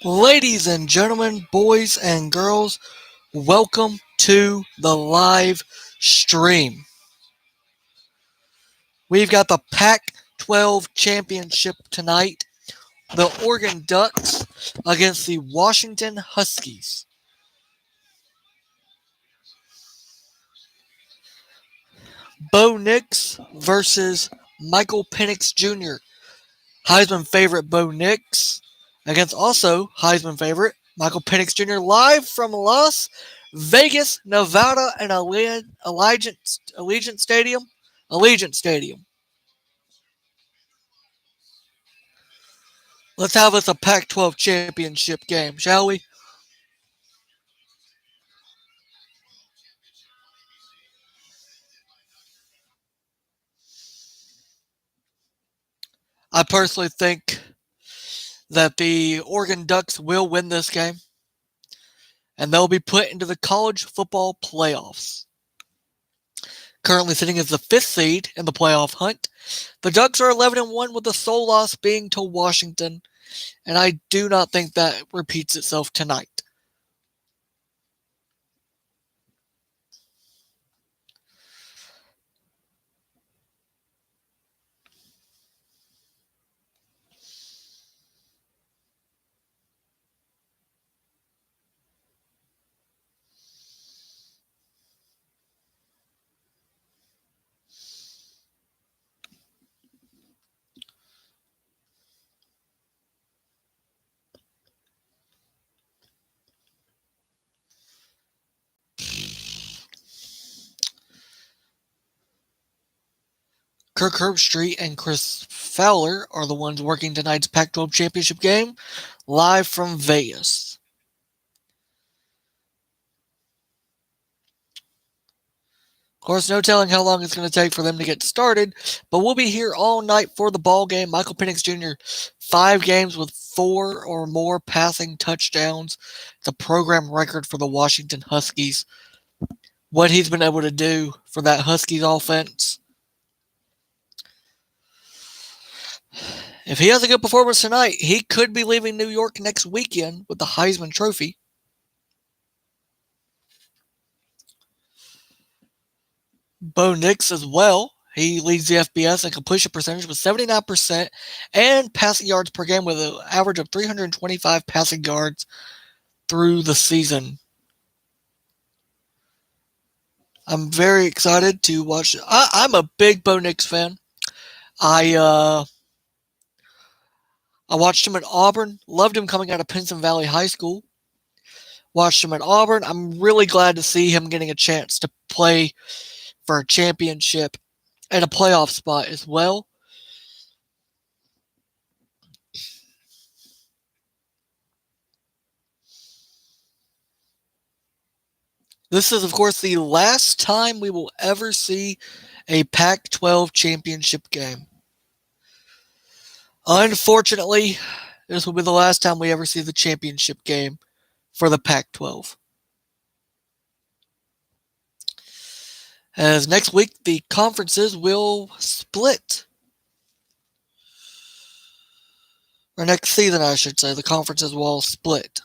Ladies and gentlemen, boys and girls, welcome to the live stream. We've got the Pac 12 championship tonight. The Oregon Ducks against the Washington Huskies. Bo Nix versus Michael Penix Jr. Heisman favorite Bo Nix against also Heisman favorite Michael Penix Jr. live from Las Vegas, Nevada, and Allegiant Stadium. Allegiant Stadium. Let's have us a Pac-12 championship game, shall we? I personally think that the Oregon Ducks will win this game, and they'll be put into the college football playoffs. Currently sitting as the fifth seed in the playoff hunt, the Ducks are 11-1 with the sole loss being to Washington, and I do not think that repeats itself tonight. Kirk Herbstreit and Chris Fowler are the ones working tonight's Pac-12 championship game live from Vegas. Of course, no telling how long it's going to take for them to get started, but we'll be here all night for the ball game. Michael Penix Jr., 5 games with 4 or more passing touchdowns. It's a program record for the Washington Huskies. What he's been able to do for that Huskies offense. If he has a good performance tonight, he could be leaving New York next weekend with the Heisman Trophy. Bo Nix as well. He leads the FBS in completion percentage with 79% and passing yards per game with an average of 325 passing yards through the season. I'm very excited to watch. I'm a big Bo Nix fan. I watched him at Auburn. Loved him coming out of Pinson Valley High School. Watched him at Auburn. I'm really glad to see him getting a chance to play for a championship and a playoff spot as well. This is, of course, the last time we will ever see a Pac 12 championship game. Unfortunately, this will be the last time we ever see the championship game for the Pac 12. As next week, the conferences will split. Or next season, I should say, the conferences will all split.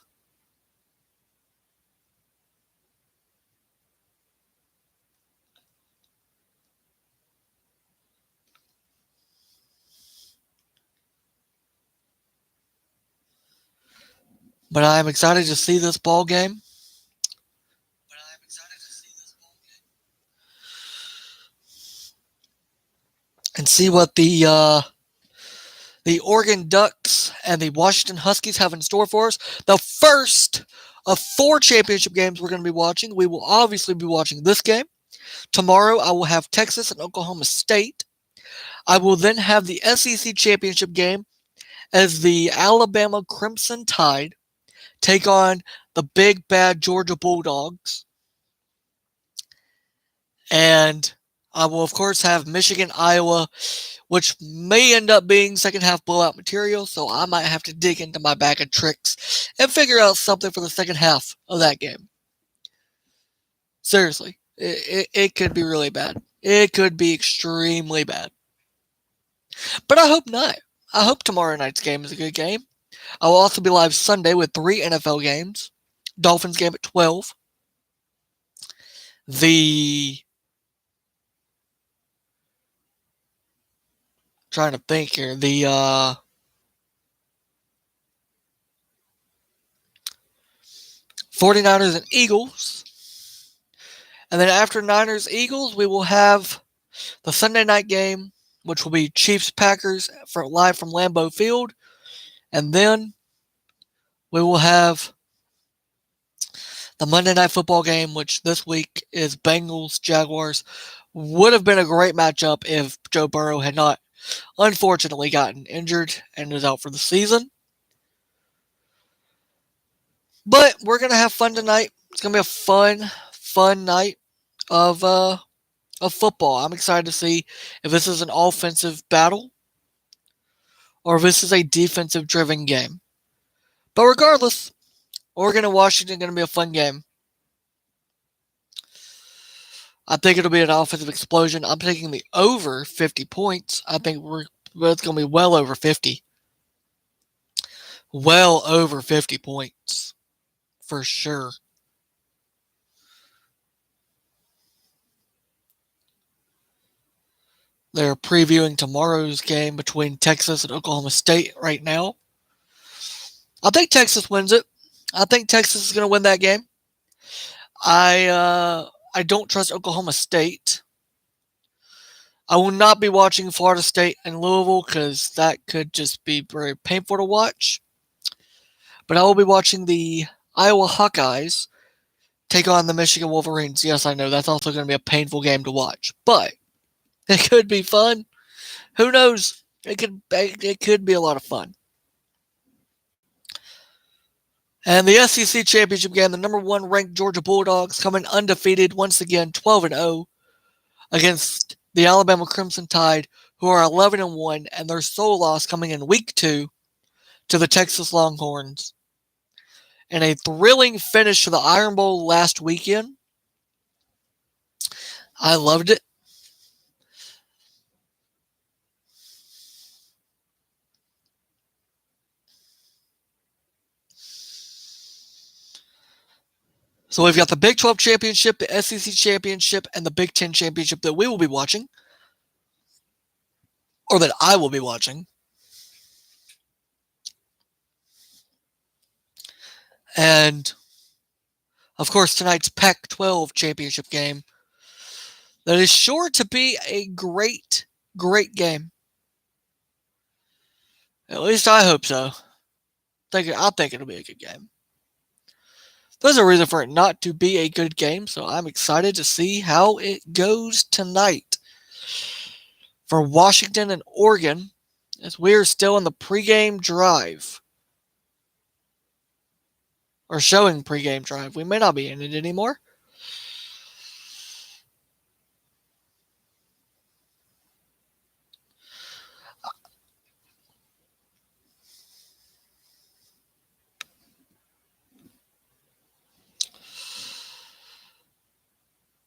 But I'm excited to see this ball game. And see what the Oregon Ducks and the Washington Huskies have in store for us. The first of 4 championship games we're going to be watching. We will obviously be watching this game. Tomorrow, I will have Texas and Oklahoma State. I will then have the SEC championship game as the Alabama Crimson Tide take on the big bad Georgia Bulldogs. And I will, of course, have Michigan, Iowa, which may end up being second half blowout material, so I might have to dig into my bag of tricks and figure out something for the second half of that game. Seriously, it could be really bad. It could be extremely bad. But I hope not. I hope tomorrow night's game is a good game. I will also be live Sunday with 3 NFL games. Dolphins game at 12. The trying to think here. The 49ers and Eagles. And then after Niners Eagles, we will have the Sunday night game, which will be Chiefs Packers live from Lambeau Field. And then we will have the Monday Night Football game, which this week is Bengals Jaguars. Would have been a great matchup if Joe Burrow had not, unfortunately, gotten injured and is out for the season. But we're gonna have fun tonight. It's gonna be a fun night of football. I'm excited to see if this is an offensive battle or if this is a defensive driven game. But regardless, Oregon and Washington going to be a fun game. I think it'll be an offensive explosion. I'm taking the over 50 points. I think it's going to be well over 50. Well over 50 points. For sure. They're previewing tomorrow's game between Texas and Oklahoma State right now. I think Texas wins it. I think Texas is going to win that game. I don't trust Oklahoma State. I will not be watching Florida State and Louisville because that could just be very painful to watch. But I will be watching the Iowa Hawkeyes take on the Michigan Wolverines. Yes, I know that's also going to be a painful game to watch, but it could be fun. Who knows? It could be a lot of fun. And the SEC championship game, the number 1 ranked Georgia Bulldogs coming undefeated once again, 12-0 against the Alabama Crimson Tide, who are 11-1, and their sole loss coming in week 2 to the Texas Longhorns. And a thrilling finish to the Iron Bowl last weekend. I loved it. So we've got the Big 12 Championship, the SEC Championship, and the Big 10 Championship that we will be watching. Or that I will be watching. And, of course, tonight's Pac-12 Championship game. That is sure to be a great, great game. At least I hope so. I think it'll be a good game. There's a reason for it not to be a good game, so I'm excited to see how it goes tonight. For Washington and Oregon, as we are still in the pregame drive. Or showing pregame drive. We may not be in it anymore.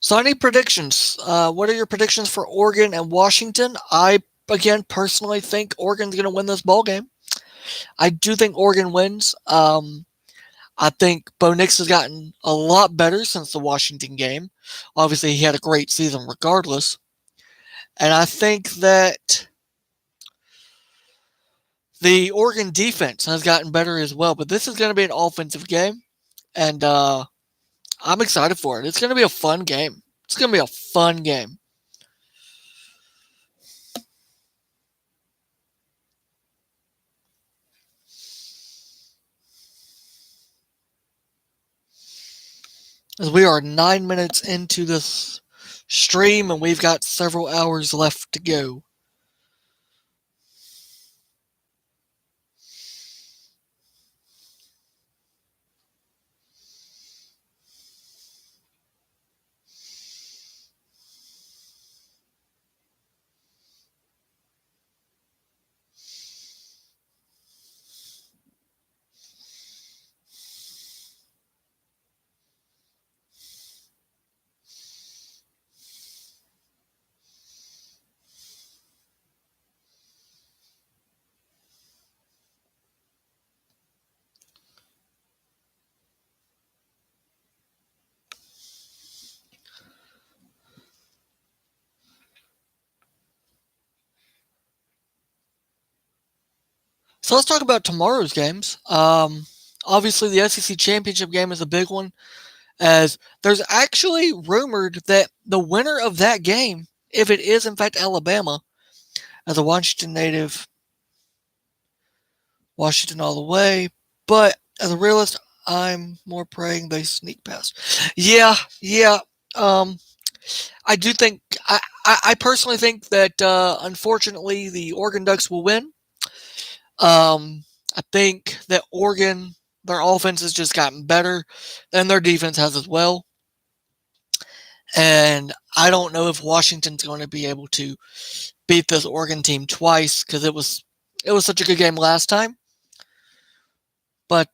So any predictions? What are your predictions for Oregon and Washington? I, again, personally think Oregon's going to win this ball game. I do think Oregon wins. I think Bo Nix has gotten a lot better since the Washington game. Obviously, he had a great season regardless. And I think that the Oregon defense has gotten better as well. But this is going to be an offensive game. And I'm excited for it. It's going to be a fun game. It's going to be a fun game. As we are 9 minutes into this stream and we've got several hours left to go. So let's talk about tomorrow's games. Obviously, the SEC championship game is a big one, as there's actually rumored that the winner of that game, if it is in fact Alabama, as a Washington native, Washington all the way. But as a realist, I'm more praying they sneak past. Yeah. Um, I do think I personally think that unfortunately the Oregon Ducks will win. I think that Oregon, their offense has just gotten better, and their defense has as well. And I don't know if Washington's going to be able to beat this Oregon team twice because it was such a good game last time. But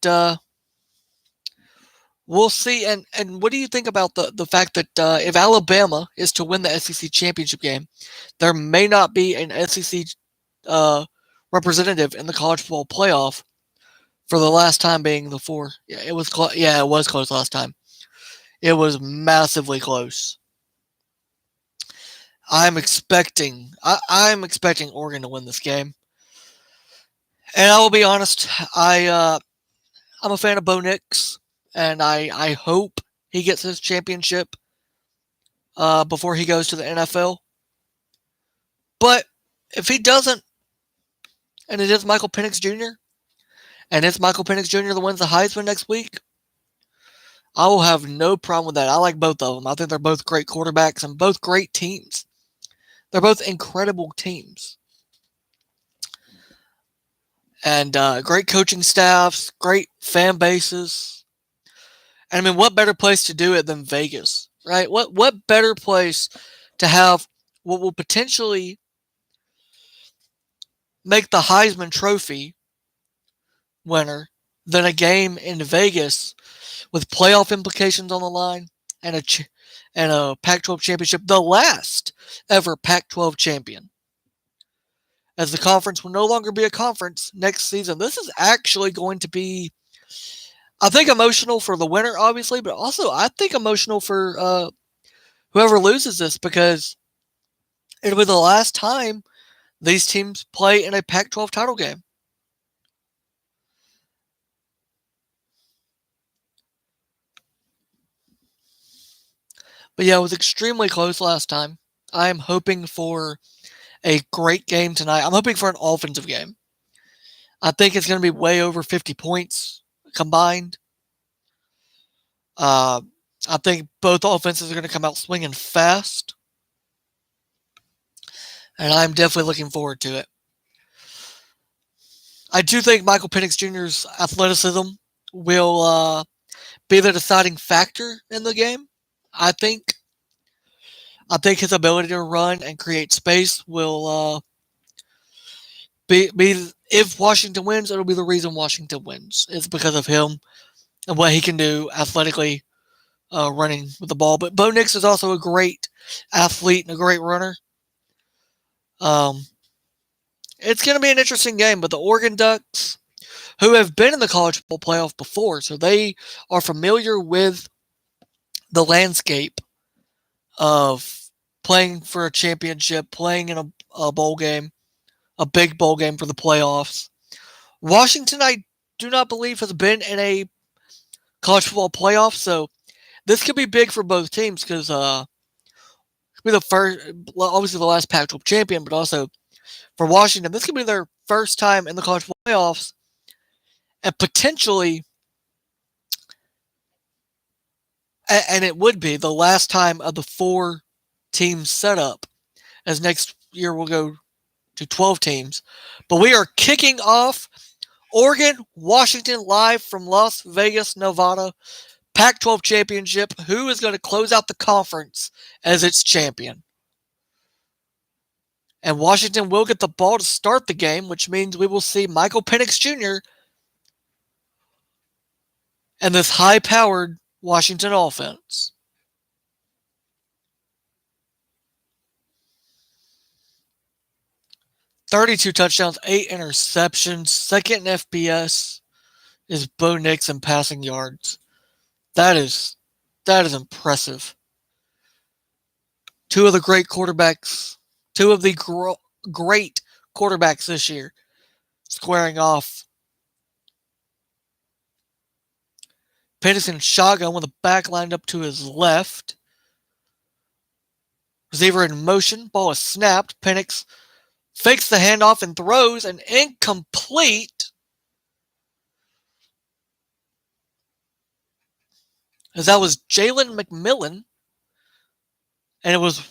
we'll see. And what do you think about the fact that if Alabama is to win the SEC championship game, there may not be an SEC representative in the college football playoff for the last time being the four. Yeah, it was close. Yeah, it was close last time. It was massively close. I'm expecting Oregon to win this game. And I will be honest, I'm a fan of Bo Nix, and I hope he gets his championship before he goes to the NFL. But if he doesn't, and it is Michael Penix Jr., and it's Michael Penix Jr. that wins the Heisman next week, I will have no problem with that. I like both of them. I think they're both great quarterbacks and both great teams. They're both incredible teams. And great coaching staffs, great fan bases. And I mean, what better place to do it than Vegas, right? What better place to have what will potentially make the Heisman Trophy winner than a game in Vegas with playoff implications on the line and a Pac-12 championship, the last ever Pac-12 champion. As the conference will no longer be a conference next season. This is actually going to be, I think, emotional for the winner, obviously, but also I think emotional for whoever loses this because it'll be the last time these teams play in a Pac-12 title game. But yeah, it was extremely close last time. I am hoping for a great game tonight. I'm hoping for an offensive game. I think it's going to be way over 50 points combined. I think both offenses are going to come out swinging fast. And I'm definitely looking forward to it. I do think Michael Penix Jr.'s athleticism will be the deciding factor in the game. I think his ability to run and create space will be if Washington wins, it'll be the reason Washington wins. It's because of him and what he can do athletically running with the ball. But Bo Nix is also a great athlete and a great runner. It's going to be an interesting game, but the Oregon Ducks, who have been in the college football playoff before, so they are familiar with the landscape of playing for a championship, playing in a bowl game, a big bowl game for the playoffs. Washington, I do not believe, has been in a college football playoff, so this could be big for both teams because be the first, obviously the last Pac-12 champion, but also for Washington, this could be their first time in the college football playoffs, and potentially, and it would be the last time of the 4-team setup, as next year we'll go to 12 teams. But we are kicking off Oregon, Washington live from Las Vegas, Nevada. Pac-12 championship. Who is going to close out the conference as its champion? And Washington will get the ball to start the game, which means we will see Michael Penix Jr. and this high-powered Washington offense. "32 touchdowns, 8 interceptions. Second in FBS is Bo Nix in passing yards. That is impressive. Two of the great quarterbacks this year. squaring off. Penix in shotgun with the back lined up to his left. Receiver in motion. Ball is snapped. Penix fakes the handoff and throws an incomplete. As that was Jalen McMillan. And it was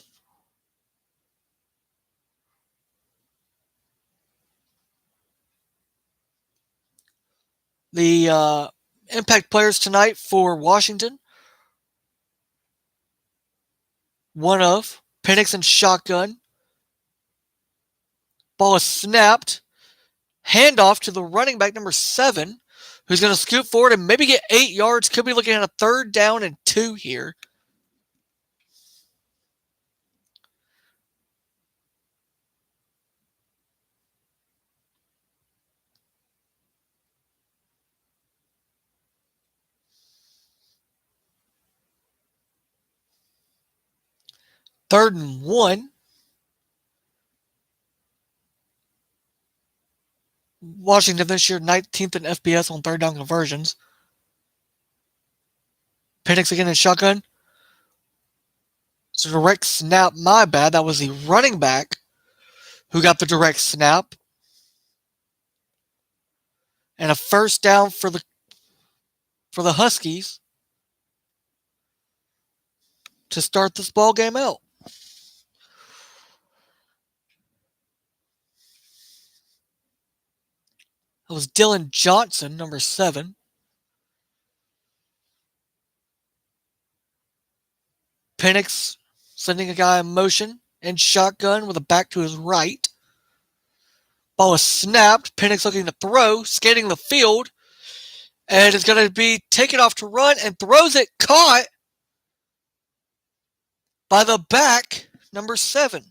the impact players tonight for Washington. One of Penix and shotgun. Ball is snapped. Handoff to the running back number 7, who's going to scoot forward and maybe get 8 yards. Could be looking at a 3rd down and 2 here. Third and 1. Washington this year 19th in FBS on 3rd down conversions. Penix again in shotgun. It's a direct snap. My bad. That was the running back who got the direct snap. And a 1st down for the Huskies to start this ball game out. That was Dylan Johnson, number 7. Penix sending a guy in motion and shotgun with a back to his right. Ball is snapped. Penix looking to throw, skating the field, and is going to be taken off to run and throws it, caught by the back, number 7.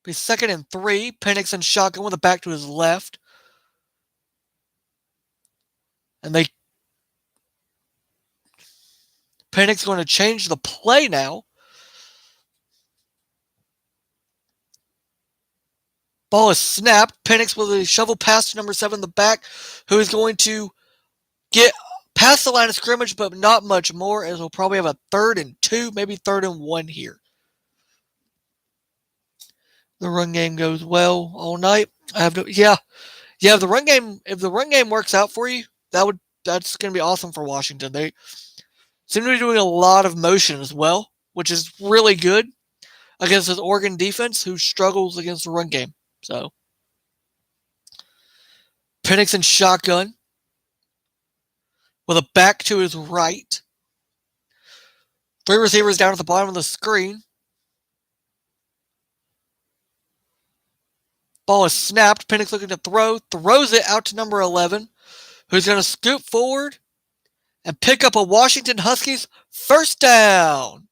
Be 2nd and 3. Penix and shotgun with a back to his left. And Penix going to change the play now. Ball is snapped. Penix with a shovel pass to number 7 in the back, who is going to get past the line of scrimmage, but not much more, as we'll probably have a 3rd and 2, maybe 3rd and 1 here. The run game goes well all night. If the run game works out for you, that's going to be awesome for Washington. They seem to be doing a lot of motion as well, which is really good against this Oregon defense who struggles against the run game. So Penix and shotgun with a back to his right. 3 receivers down at the bottom of the screen. Ball is snapped. Penix looking to throw. Throws it out to number 11, who's going to scoop forward and pick up a Washington Huskies 1st down.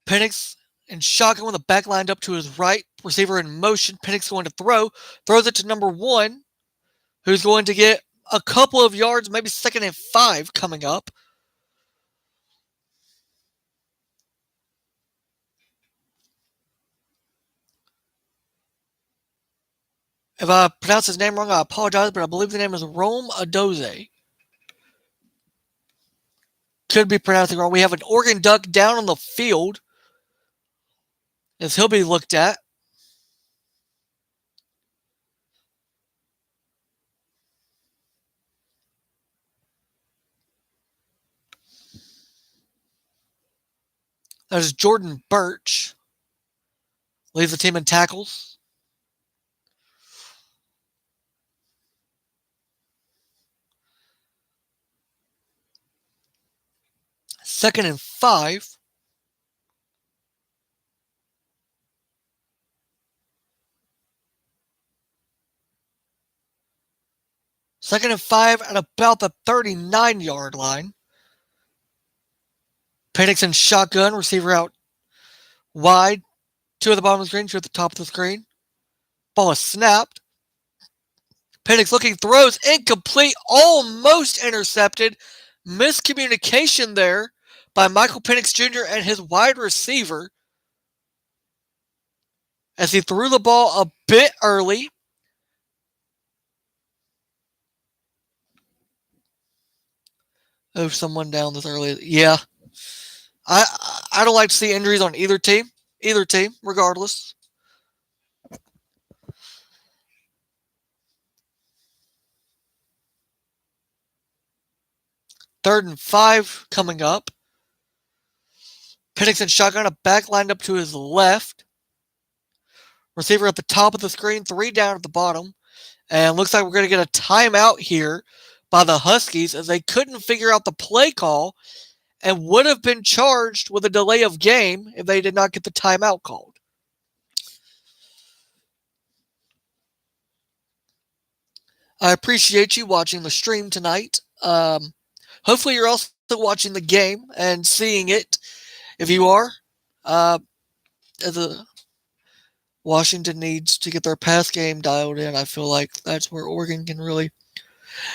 Penix and shotgun with the back lined up to his right. Receiver in motion. Penix going to throw. Throws it to number 1, who's going to get a couple of yards, maybe 2nd and 5 coming up. If I pronounce his name wrong, I apologize, but I believe the name is Rome Adoze. Could be pronouncing wrong. We have an Oregon Duck down on the field as he'll be looked at. There's Jordan Birch. Leads the team in tackles. Second and 5. 2nd and 5 at about the 39-yard line. Penix in shotgun, receiver out wide. 2 at the bottom of the screen, 2 at the top of the screen. Ball is snapped. Penix looking, throws, incomplete, almost intercepted. Miscommunication there by Michael Penix Jr. and his wide receiver as he threw the ball a bit early. Oh, someone down this early. Yeah. I don't like to see injuries on either team, regardless. Third and 5 coming up. Penix in shotgun, a back lined up to his left. Receiver at the top of the screen, 3 down at the bottom. And looks like we're going to get a timeout here by the Huskies as they couldn't figure out the play call and would have been charged with a delay of game if they did not get the timeout called. I appreciate you watching the stream tonight. Hopefully you're also watching the game and seeing it. If you are, Washington needs to get their pass game dialed in. I feel like that's where Oregon can really...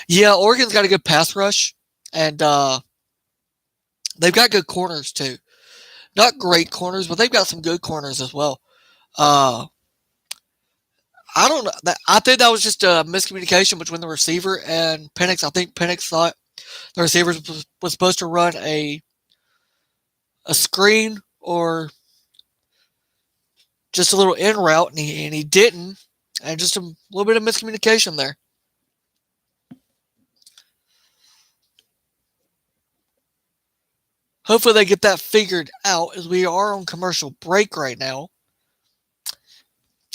Yeah, Oregon's got a good pass rush, and they've got good corners too. Not great corners, but they've got some good corners as well. I don't know. I think that was just a miscommunication between the receiver and Penix. I think Penix thought the receiver was supposed to run a screen or just a little in route, and he didn't. And just a little bit of miscommunication there. Hopefully they get that figured out as we are on commercial break right now.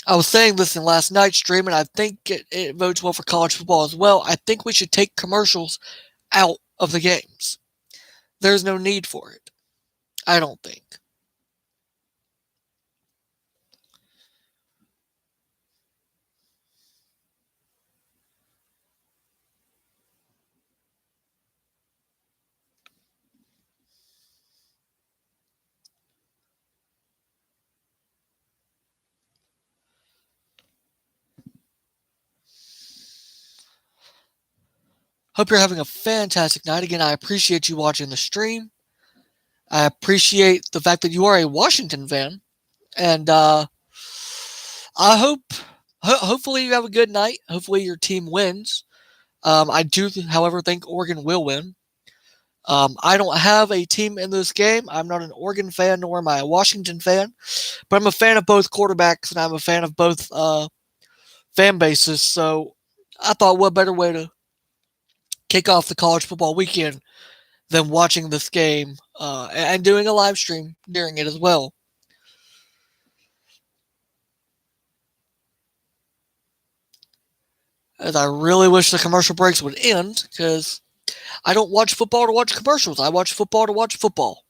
I was saying this in last night's stream, and I think it bodes well for college football as well. I think we should take commercials out of the games. There's no need for it. I don't think. Hope you're having a fantastic night. Again, I appreciate you watching the stream. I appreciate the fact that you are a Washington fan. And I hopefully you have a good night. Hopefully your team wins. I do, however, think Oregon will win. I don't have a team in this game. I'm not an Oregon fan, nor am I a Washington fan. But I'm a fan of both quarterbacks, and I'm a fan of both fan bases. So I thought, what better way to kick off the college football weekend than watching this game and doing a live stream during it as well. As I really wish the commercial breaks would end, because I don't watch football to watch commercials. I watch football to watch football.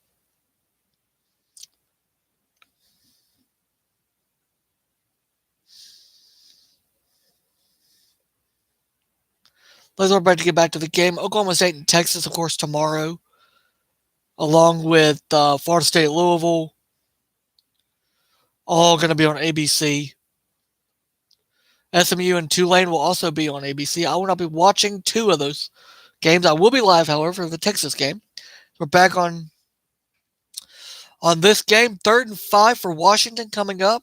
Let's everybody get back to the game. Oklahoma State and Texas, of course, tomorrow, along with Florida State, Louisville, all going to be on ABC. SMU and Tulane will also be on ABC. I will not be watching 2 of those games. I will be live, however, for the Texas game. We're back on this game. 3rd and 5 for Washington coming up.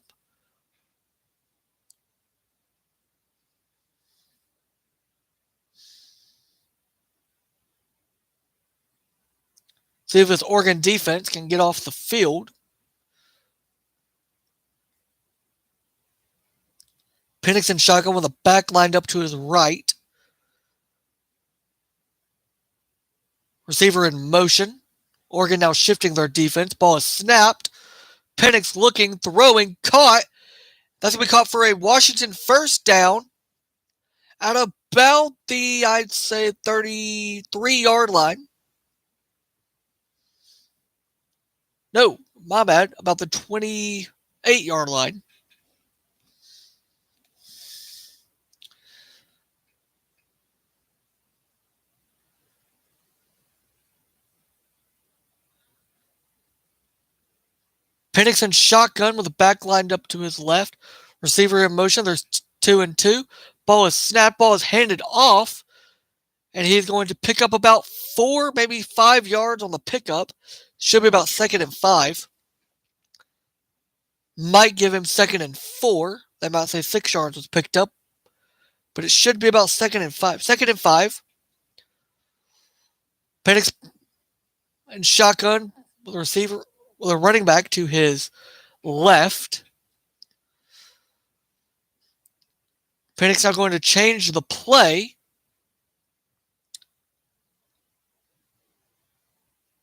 See if this Oregon defense can get off the field. Penix and shotgun with a back lined up to his right. Receiver in motion. Oregon now shifting their defense. Ball is snapped. Penix looking, throwing, caught. That's going to be caught for a Washington first down at about the, I'd say, 33-yard line. No, my bad. About the 28-yard line. Penix in shotgun with the back lined up to his left. Receiver in motion. There's 2 and 2. Ball is snapped. Ball is handed off. And he's going to pick up about 4, maybe 5 yards on the pickup. Should be about 2nd and 5. Might give him 2nd and 4. They might say 6 yards was picked up. But it should be about 2nd and 5. 2nd and 5. Penix and shotgun with a receiver, with a running back to his left. Penix now going to change the play.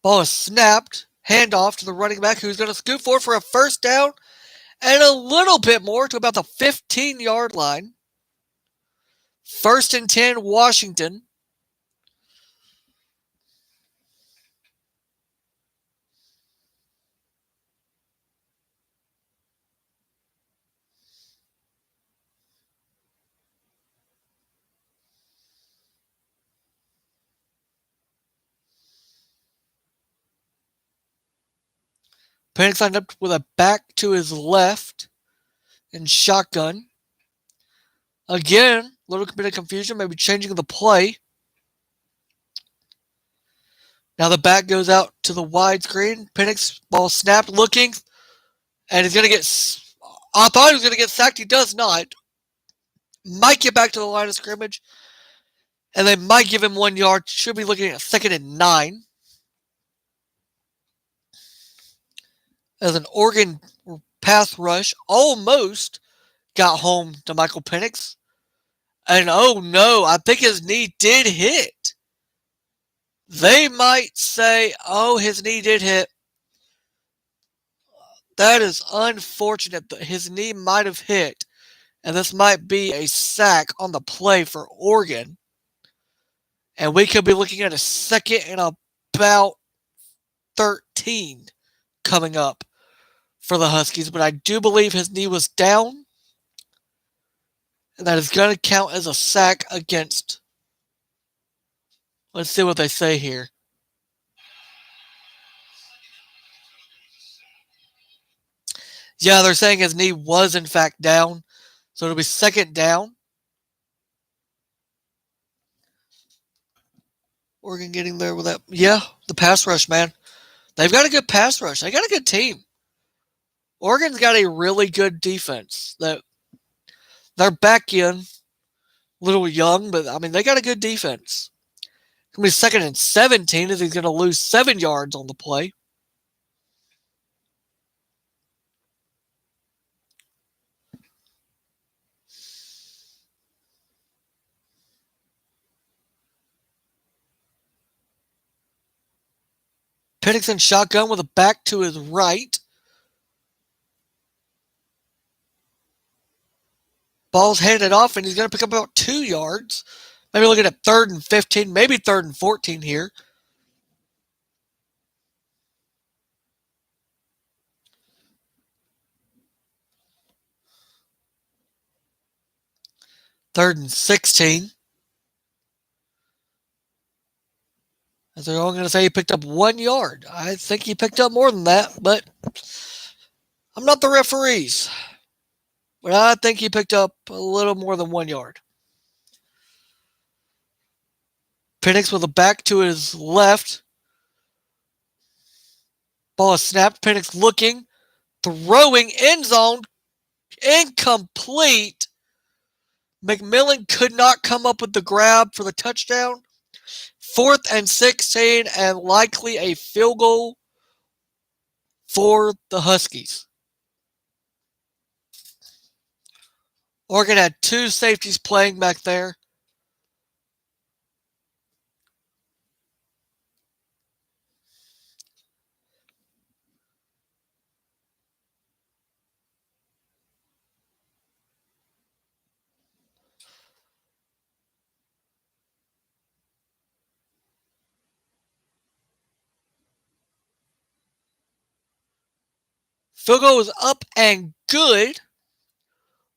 Ball is snapped. Handoff to the running back who's going to scoot forward for a first down and a little bit more to about the 15-yard line. 1st and 10, Washington. Penix lined up with a back to his left and shotgun. Again, a little bit of confusion, maybe changing the play. Now the back goes out to the widescreen. Penix, ball snapped, looking, and he's going to get. I thought he was going to get sacked. He does not. Might get back to the line of scrimmage, and they might give him 1 yard. Should be looking at 2nd and 9. As an Oregon pass rush almost got home to Michael Penix. And oh no, I think his knee did hit. They might say, oh, his knee did hit. That is unfortunate. His knee might have hit. And this might be a sack on the play for Oregon. And we could be looking at a 2nd and about 13 coming up for the Huskies. But I do believe his knee was down. And that is going to count as a sack against. Let's see what they say here. Yeah, they're saying his knee was in fact down. So it'll be 2nd down. Oregon getting there with that. Yeah, the pass rush, man. They've got a good pass rush. They got a good team. Oregon's got a really good defense. They're back in. A little young, but I mean, they got a good defense. It's going to be 2nd and 17 as he's going to lose 7 yards on the play. Penix in shotgun with a back to his right. Ball's handed off, and he's going to pick up about 2 yards. Maybe looking at 3rd and 15, maybe 3rd and 14 here. Third and 16. As they're all going to say he picked up 1 yard. I think he picked up more than that, but I'm not the referees. But I think he picked up a little more than 1 yard. Penix with a back to his left. Ball is snapped. Penix looking. Throwing end zone. Incomplete. McMillan could not come up with the grab for the touchdown. 4th and 16 and likely a field goal for the Huskies. Oregon had 2 safeties playing back there. Field goal was up and good.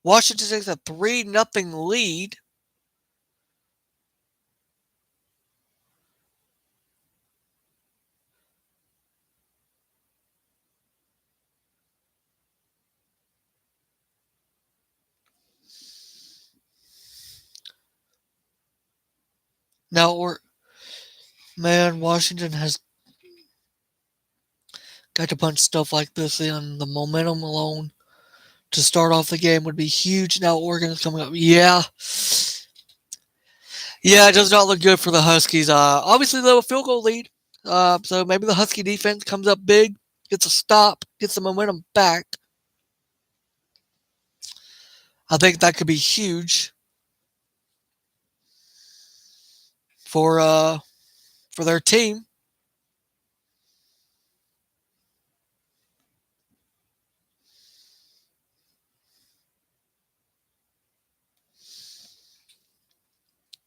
Washington takes a 3-0 lead. Now, man, Washington has got to punch stuff like this in. The momentum alone to start off the game would be huge. Now Oregon is coming up. Yeah, it does not look good for the Huskies. Obviously, they have a field goal lead. So maybe the Husky defense comes up big, gets a stop, gets the momentum back. I think that could be huge for their team.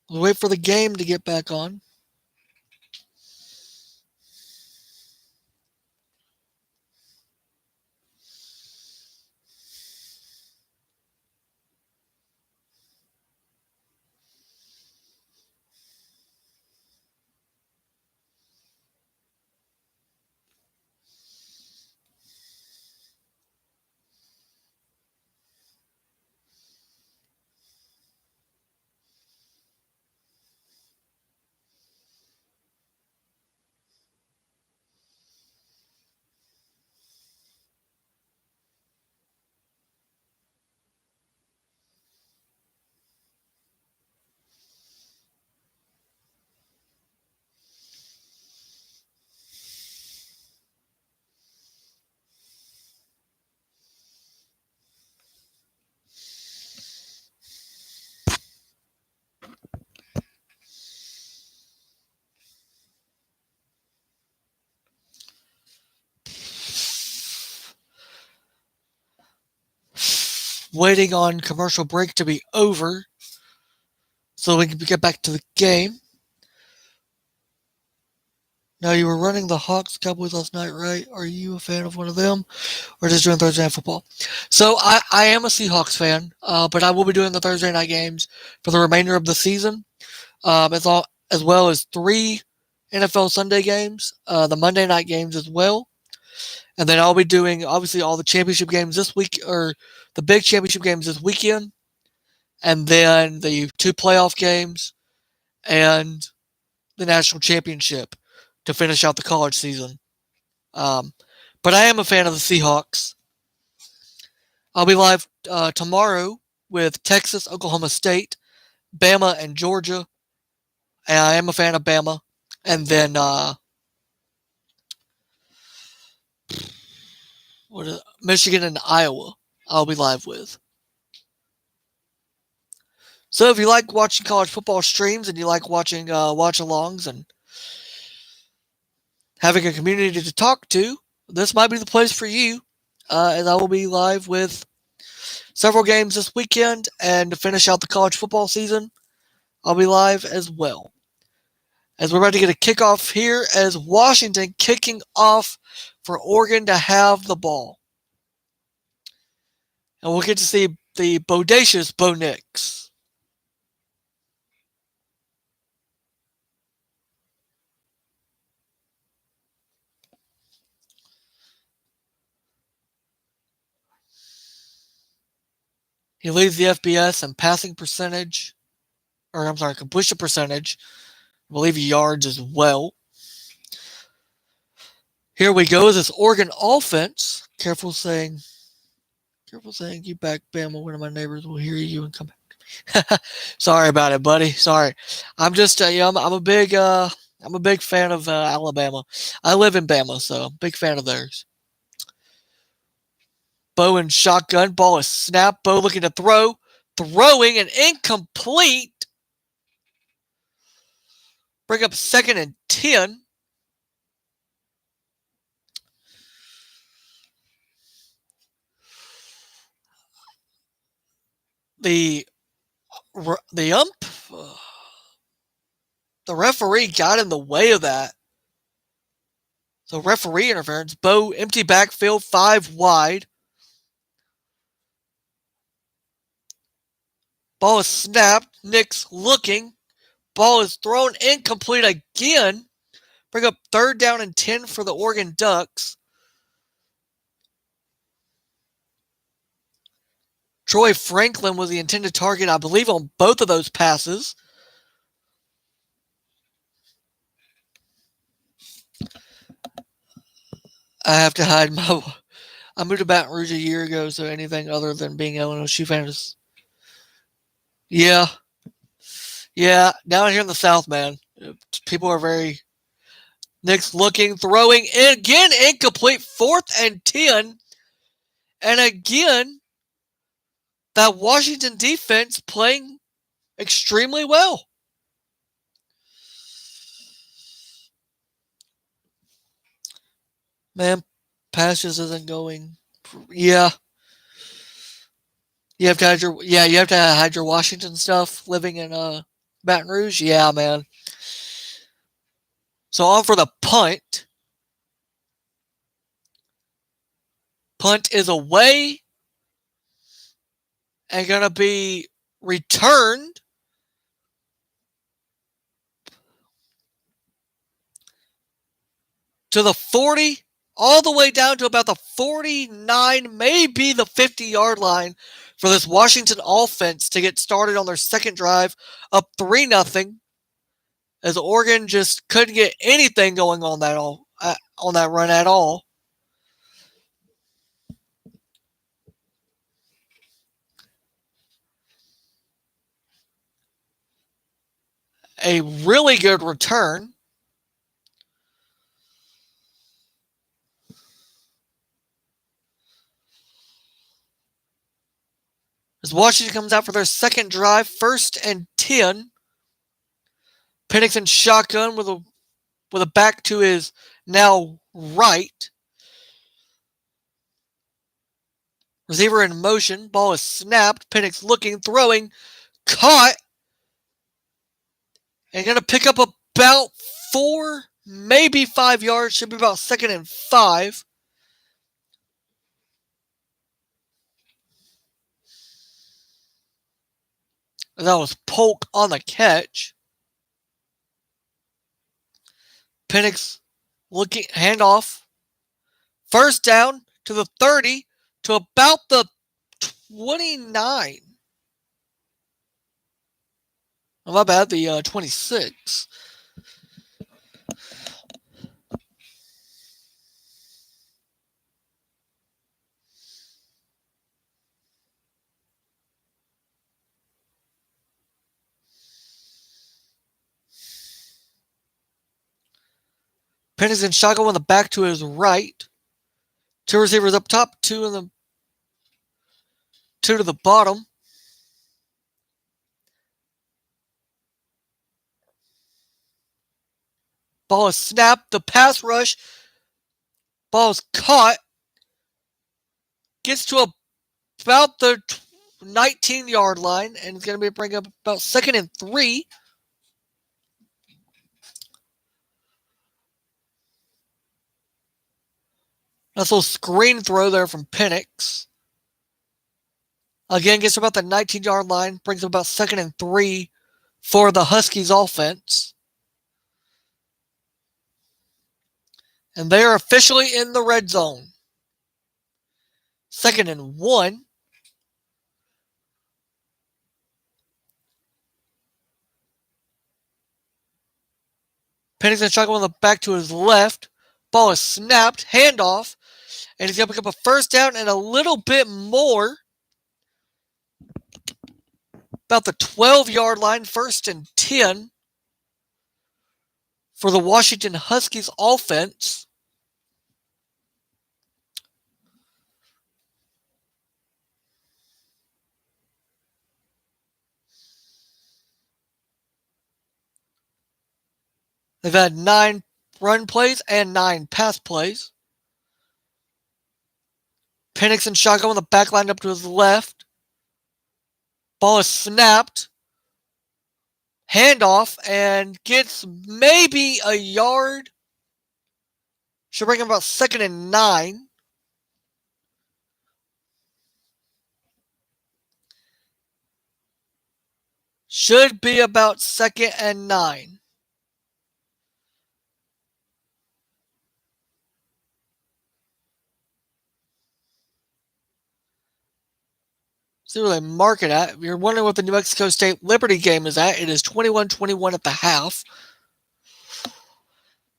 We'll wait for the game to get back on. Waiting on commercial break to be over so we can get back to the game. Now, you were running the Hawks Cowboys last night, right? Are you a fan of one of them, or just doing Thursday Night Football? So I am a Seahawks fan, but I will be doing the Thursday night games for the remainder of the season, as well as 3 NFL Sunday games, the Monday night games as well, and then I'll be doing obviously all the championship games this week, or the big championship games this weekend, and then the 2 playoff games and the national championship to finish out the college season. But I am a fan of the Seahawks. I'll be live tomorrow with Texas, Oklahoma State, Bama, and Georgia. And I am a fan of Bama. And then Michigan and Iowa, I'll be live with. So if you like watching college football streams and you like watching watch-alongs and having a community to talk to, this might be the place for you. As I will be live with several games this weekend, and to finish out the college football season, I'll be live as well. As we're about to get a kickoff here, as Washington kicking off for Oregon to have the ball. And we'll get to see the bodacious Bo Nix. He leads the FBS in passing percentage, completion percentage. I believe yards as well. Here we go. This Oregon offense. Careful saying you back, Bama. One of my neighbors will hear you and come back. Sorry about it, buddy. Sorry. I'm just I'm a big fan of Alabama. I live in Bama, so big fan of theirs. Bo in shotgun. Ball is snapped. Bo looking to throw. Throwing and incomplete. Bring up 2nd and 10. The referee got in the way of that. So referee interference. Bo empty backfield, 5 wide. Ball is snapped. Nix looking. Ball is thrown incomplete again. Bring up 3rd down and 10 for the Oregon Ducks. Troy Franklin was the intended target, I believe, on both of those passes. I have to hide my. I moved to Baton Rouge a year ago, so anything other than being an LSU fan is. Yeah, yeah. Down here in the South, man, people are very. Nick's looking, throwing, and again incomplete. 4th and 10, and again that Washington defense playing extremely well. Man, pass just isn't going. Yeah. You have to hide your Washington stuff living in Baton Rouge. Yeah, man. So on for the punt. Punt is away and gonna be returned to the 40, all the way down to about the 49, maybe the 50-yard line for this Washington offense to get started on their second drive, up 3-0, as Oregon just couldn't get anything going on that run at all. A really good return. As Washington comes out for their second drive, 1st and 10. Penix in shotgun with a back to his now right. Receiver in motion. Ball is snapped. Penix looking, throwing, caught, and going to pick up about 4, maybe 5 yards. Should be about 2nd and 5. That was Polk on the catch. Penix looking, handoff. First down to the 30 to about the 29. Oh, my bad, the 26. Penix in shotgun on the back to his right. 2 receivers up top, 2 to the bottom. Ball is snapped. The pass rush. Ball is caught. Gets to about the 19-yard line, and it's going to be bringing up about 2nd and 3. Nice little screen throw there from Penix. Again, gets to about the 19-yard line, brings up about 2nd and 3 for the Huskies offense. And they are officially in the red zone. 2nd and 1. Penix and shotgun on the back to his left. Ball is snapped, handoff, and he's going to pick up a first down and a little bit more. About the 12-yard line, 1st and 10 for the Washington Huskies offense. They've had 9 run plays and 9 pass plays. Penix and shotgun on the back line up to his left. Ball is snapped. Handoff and gets maybe a yard. Should bring him about 2nd and 9. Should be about 2nd and 9. See where they mark it at. If you're wondering what the New Mexico State Liberty game is at, it is 21-21 at the half.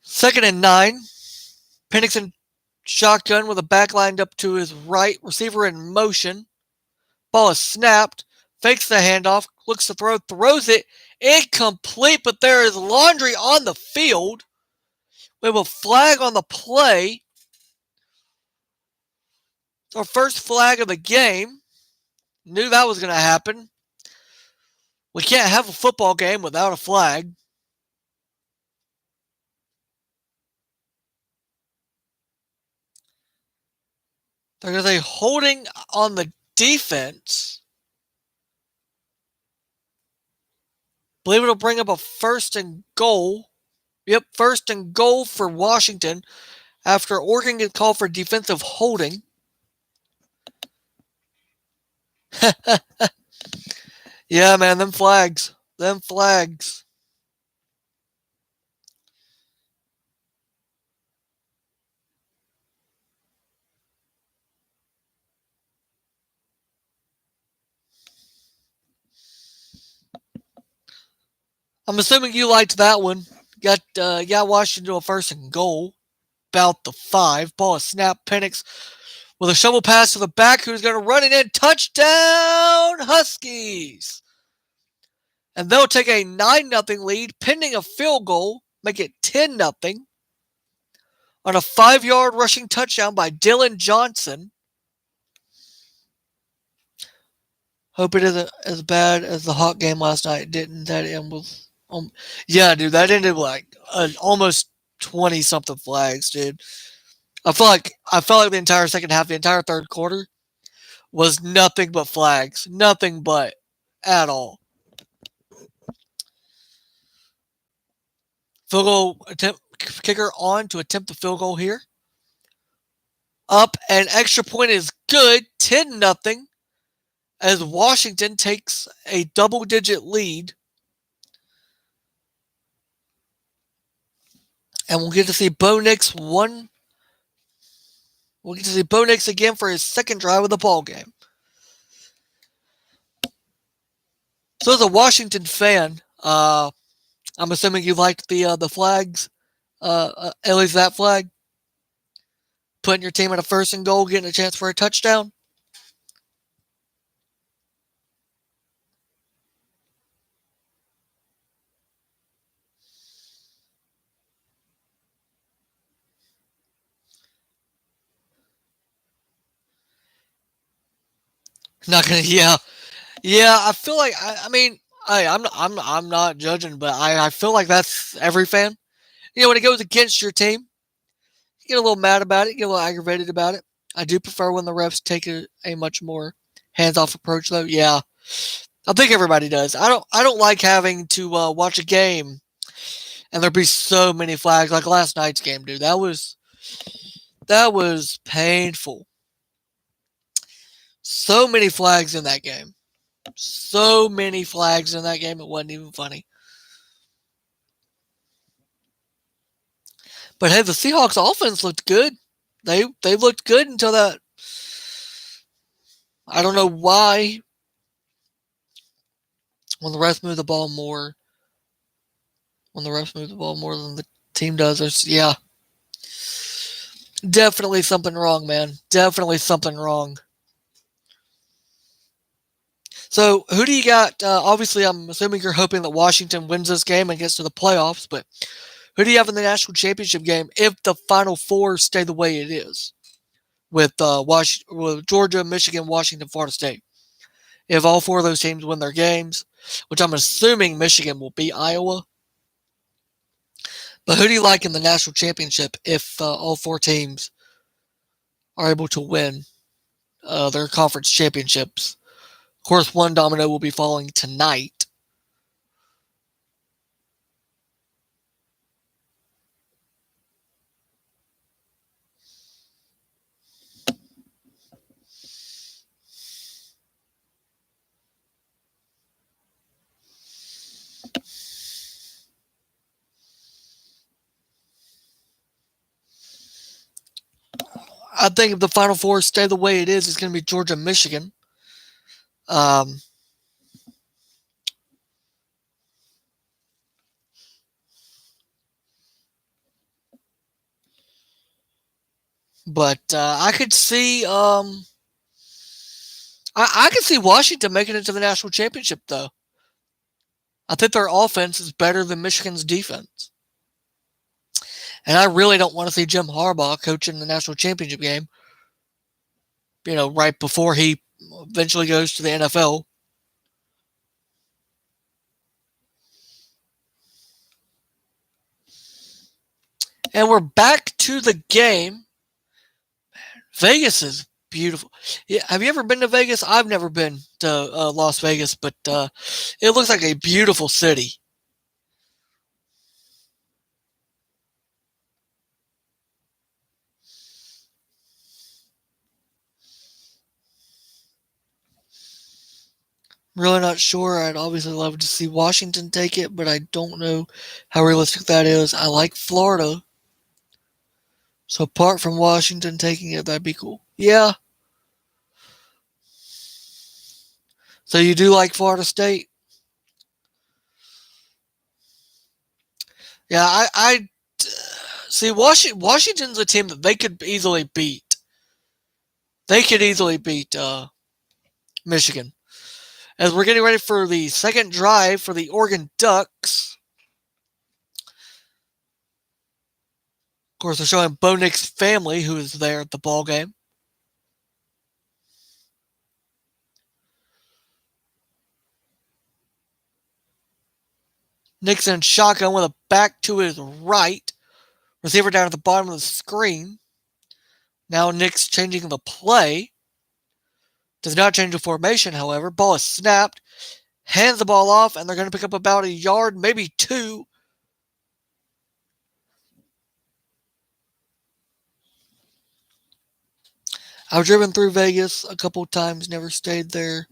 2nd and 9. Penix in Shotgun with a back lined up to his right. Receiver in motion. Ball is snapped. Fakes the handoff. Looks to throw. Throws it. Incomplete, but there is Laundry on the field. We have a flag on the play. It's our first flag of the game. Knew that was going to happen. We can't have a football game without a flag. They're going to say holding on the defense. Believe it'll bring up a first and goal. Yep, first and goal for Washington after Oregon gets called for defensive holding. Yeah, man, them flags. Them flags. I'm assuming you liked that one. Got Washington a first and goal. About the 5. Ball is snapped. Penix with a shovel pass to the back. Who's going to run it in? Touchdown, Huskies! And they'll take a 9-0 lead, pending a field goal, make it 10-0 on a 5-yard rushing touchdown by Dylan Johnson. Hope it isn't as bad as the Hawk game last night. Didn't that end with? Yeah, dude, that ended like almost 20-something flags, dude. I felt like the entire second half, the entire third quarter, was nothing but flags, nothing but at all. Field goal attempt, kicker on to attempt the field goal here. Up, and extra point is good, 10-0, as Washington takes a double-digit lead. And we'll get to see Bo Nix We'll get to see Bo Nix again for his second drive of the ball game. So as a Washington fan, I'm assuming you liked the flags, at least that flag. Putting your team at a first and goal, getting a chance for a touchdown. Not gonna, yeah. I feel like I'm not judging, but I feel like that's every fan. When it goes against your team, you get a little mad about it, you get a little aggravated about it. I do prefer when the refs take a much more hands-off approach, though. Yeah, I think everybody does. I don't like having to watch a game and there be so many flags like last night's game, dude. That was painful. So many flags in that game. So many flags in that game. It wasn't even funny. But hey, the Seahawks offense looked good. They looked good until that. I don't know why. When the refs move the ball more, than the team does, definitely something wrong, man. Definitely something wrong. So, who do you got? Obviously, I'm assuming you're hoping that Washington wins this game and gets to the playoffs, but who do you have in the national championship game if the Final Four stay the way it is with with Georgia, Michigan, Washington, Florida State? If all 4 of those teams win their games, which I'm assuming Michigan will beat Iowa. But who do you like in the national championship if all 4 teams are able to win their conference championships? Of course, one domino will be falling tonight. I think if the Final Four stay the way it is, it's going to be Georgia, Michigan. But I could see I could see Washington making it to the national championship though. I think their offense is better than Michigan's defense. And I really don't want to see Jim Harbaugh coaching the national championship game, right before he eventually goes to the NFL. And we're back to the game. Vegas is beautiful. Yeah, have you ever been to Vegas? I've never been to Las Vegas, but it looks like a beautiful city. Really not sure. I'd obviously love to see Washington take it, but I don't know how realistic that is. I like Florida. So apart from Washington taking it, that'd be cool. Yeah. So you do like Florida State? Yeah, I see. Washington's a team that they could easily beat. They could easily beat Michigan. As we're getting ready for the second drive for the Oregon Ducks. Of course, they're showing Bo Nix's family, who is there at the ball game. Nixon shotgun with a back to his right. Receiver down at the bottom of the screen. Now Nix changing the play. Does not change the formation, however. Ball is snapped. Hands the ball off, and they're going to pick up about a yard, maybe two. I've driven through Vegas a couple times, never stayed there,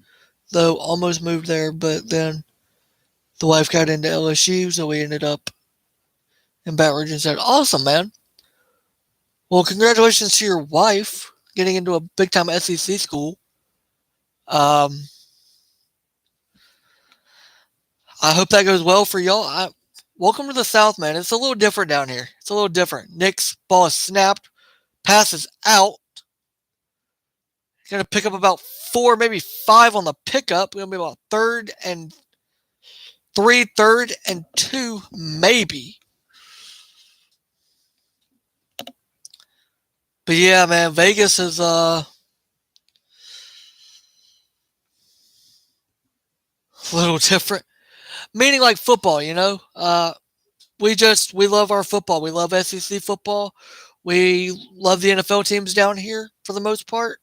though almost moved there, but then the wife got into LSU, so we ended up in Baton Rouge instead. Awesome, man. Well, congratulations to your wife getting into a big time SEC school. I hope that goes well for y'all. Welcome to the South, man. It's a little different down here. It's a little different. Nick's ball is snapped, passes out. Going to pick up about 4, maybe 5 on the pickup. Going to be about third and 2, maybe. But yeah, man, Vegas is a little different. Meaning like football, we love our football. We love SEC football. We love the NFL teams down here for the most part.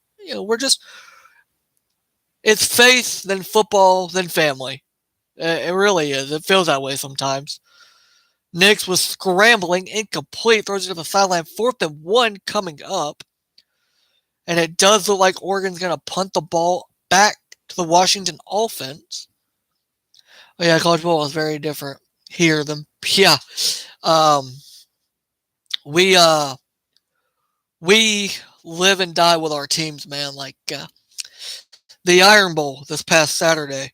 It's faith, then football, then family. It really is. It feels that way sometimes. Nix was scrambling, incomplete, throws it to the sideline, 4th and 1 coming up. And it does look like Oregon's going to punt the ball back to the Washington offense. Oh, yeah, college football is very different here than, yeah. We live and die with our teams, man. Like the Iron Bowl this past Saturday.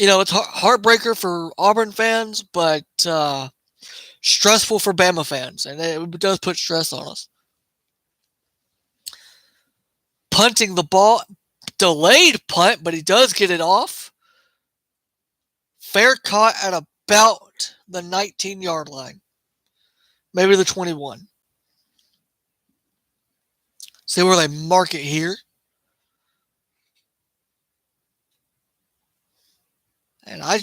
It's heartbreaker for Auburn fans, but stressful for Bama fans, and it does put stress on us. Punting the ball, delayed punt, but he does get it off. Fair caught at about the 19-yard line, maybe the 21. See where they mark it here. And I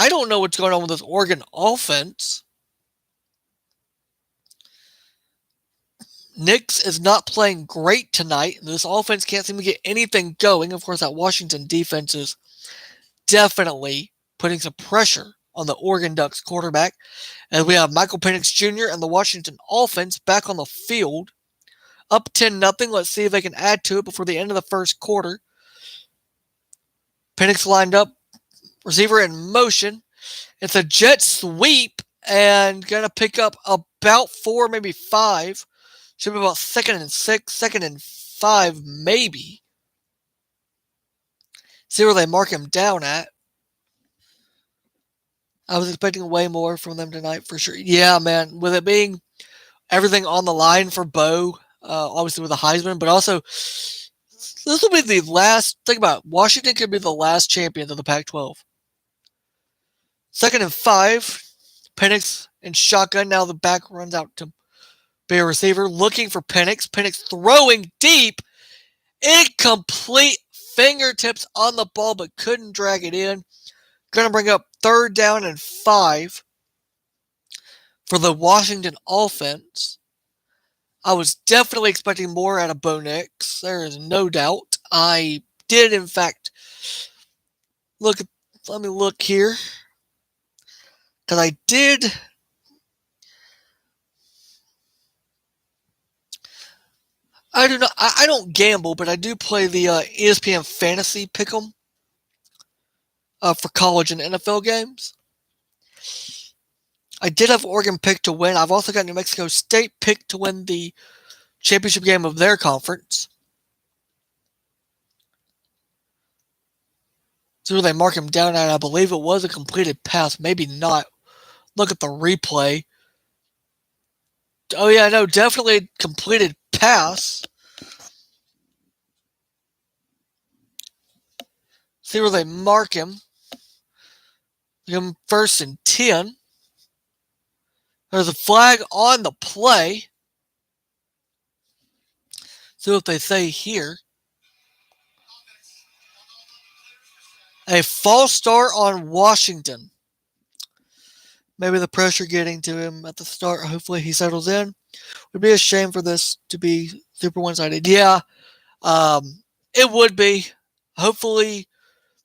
don't know what's going on with this Oregon offense. Nix is not playing great tonight. This offense can't seem to get anything going. Of course, that Washington defense is definitely putting some pressure on the Oregon Ducks quarterback. And we have Michael Penix Jr. and the Washington offense back on the field. Up 10-0. Let's see if they can add to it before the end of the first quarter. Penix lined up. Receiver in motion. It's a jet sweep and going to pick up about 4, maybe 5. Should be about 2nd and 6, 2nd and 5, maybe. See where they mark him down at. I was expecting way more from them tonight for sure. Yeah, man. With it being everything on the line for Bo, obviously with the Heisman, but also this will be the last. Think about it, Washington could be the last champions of the Pac-12. 2nd and 5, Penix and shotgun. Now the back runs out to be a receiver, looking for Penix. Penix throwing deep, incomplete, fingertips on the ball, but couldn't drag it in. Going to bring up 3rd down and 5 for the Washington offense. I was definitely expecting more out of Bo Nix. There is no doubt. I did, in fact, let me look here. Because I did. I don't gamble, but I do play the ESPN Fantasy Pick'em for college and NFL games. I did have Oregon picked to win. I've also got New Mexico State picked to win the championship game of their conference. So they mark him down at, I believe it was a completed pass. Maybe not. Look at the replay. Oh yeah, no, definitely a completed pass. See where they mark him. Give him 1st and 10. There's a flag on the play. See what they say here. A false start on Washington. Maybe the pressure getting to him at the start. Hopefully he settles in. It would be a shame for this to be super one-sided. Yeah, it would be. Hopefully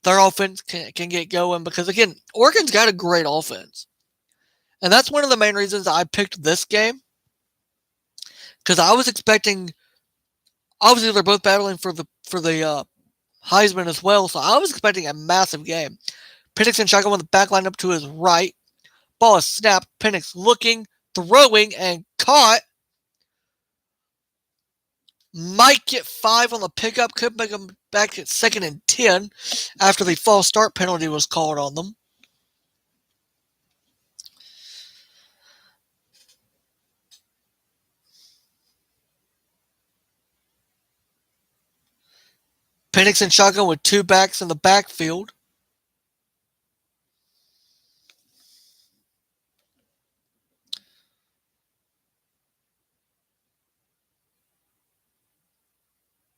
their offense can get going because, again, Oregon's got a great offense. And that's one of the main reasons I picked this game. Because I was expecting, obviously they're both battling for the Heisman as well, so I was expecting a massive game. Penix and shotgun with the back line up to his right. Ball is snapped. Penix looking, throwing, and caught. Might get 5 on the pickup. Could make them back at 2nd and 10 after the false start penalty was called on them. Penix and shotgun with 2 backs in the backfield.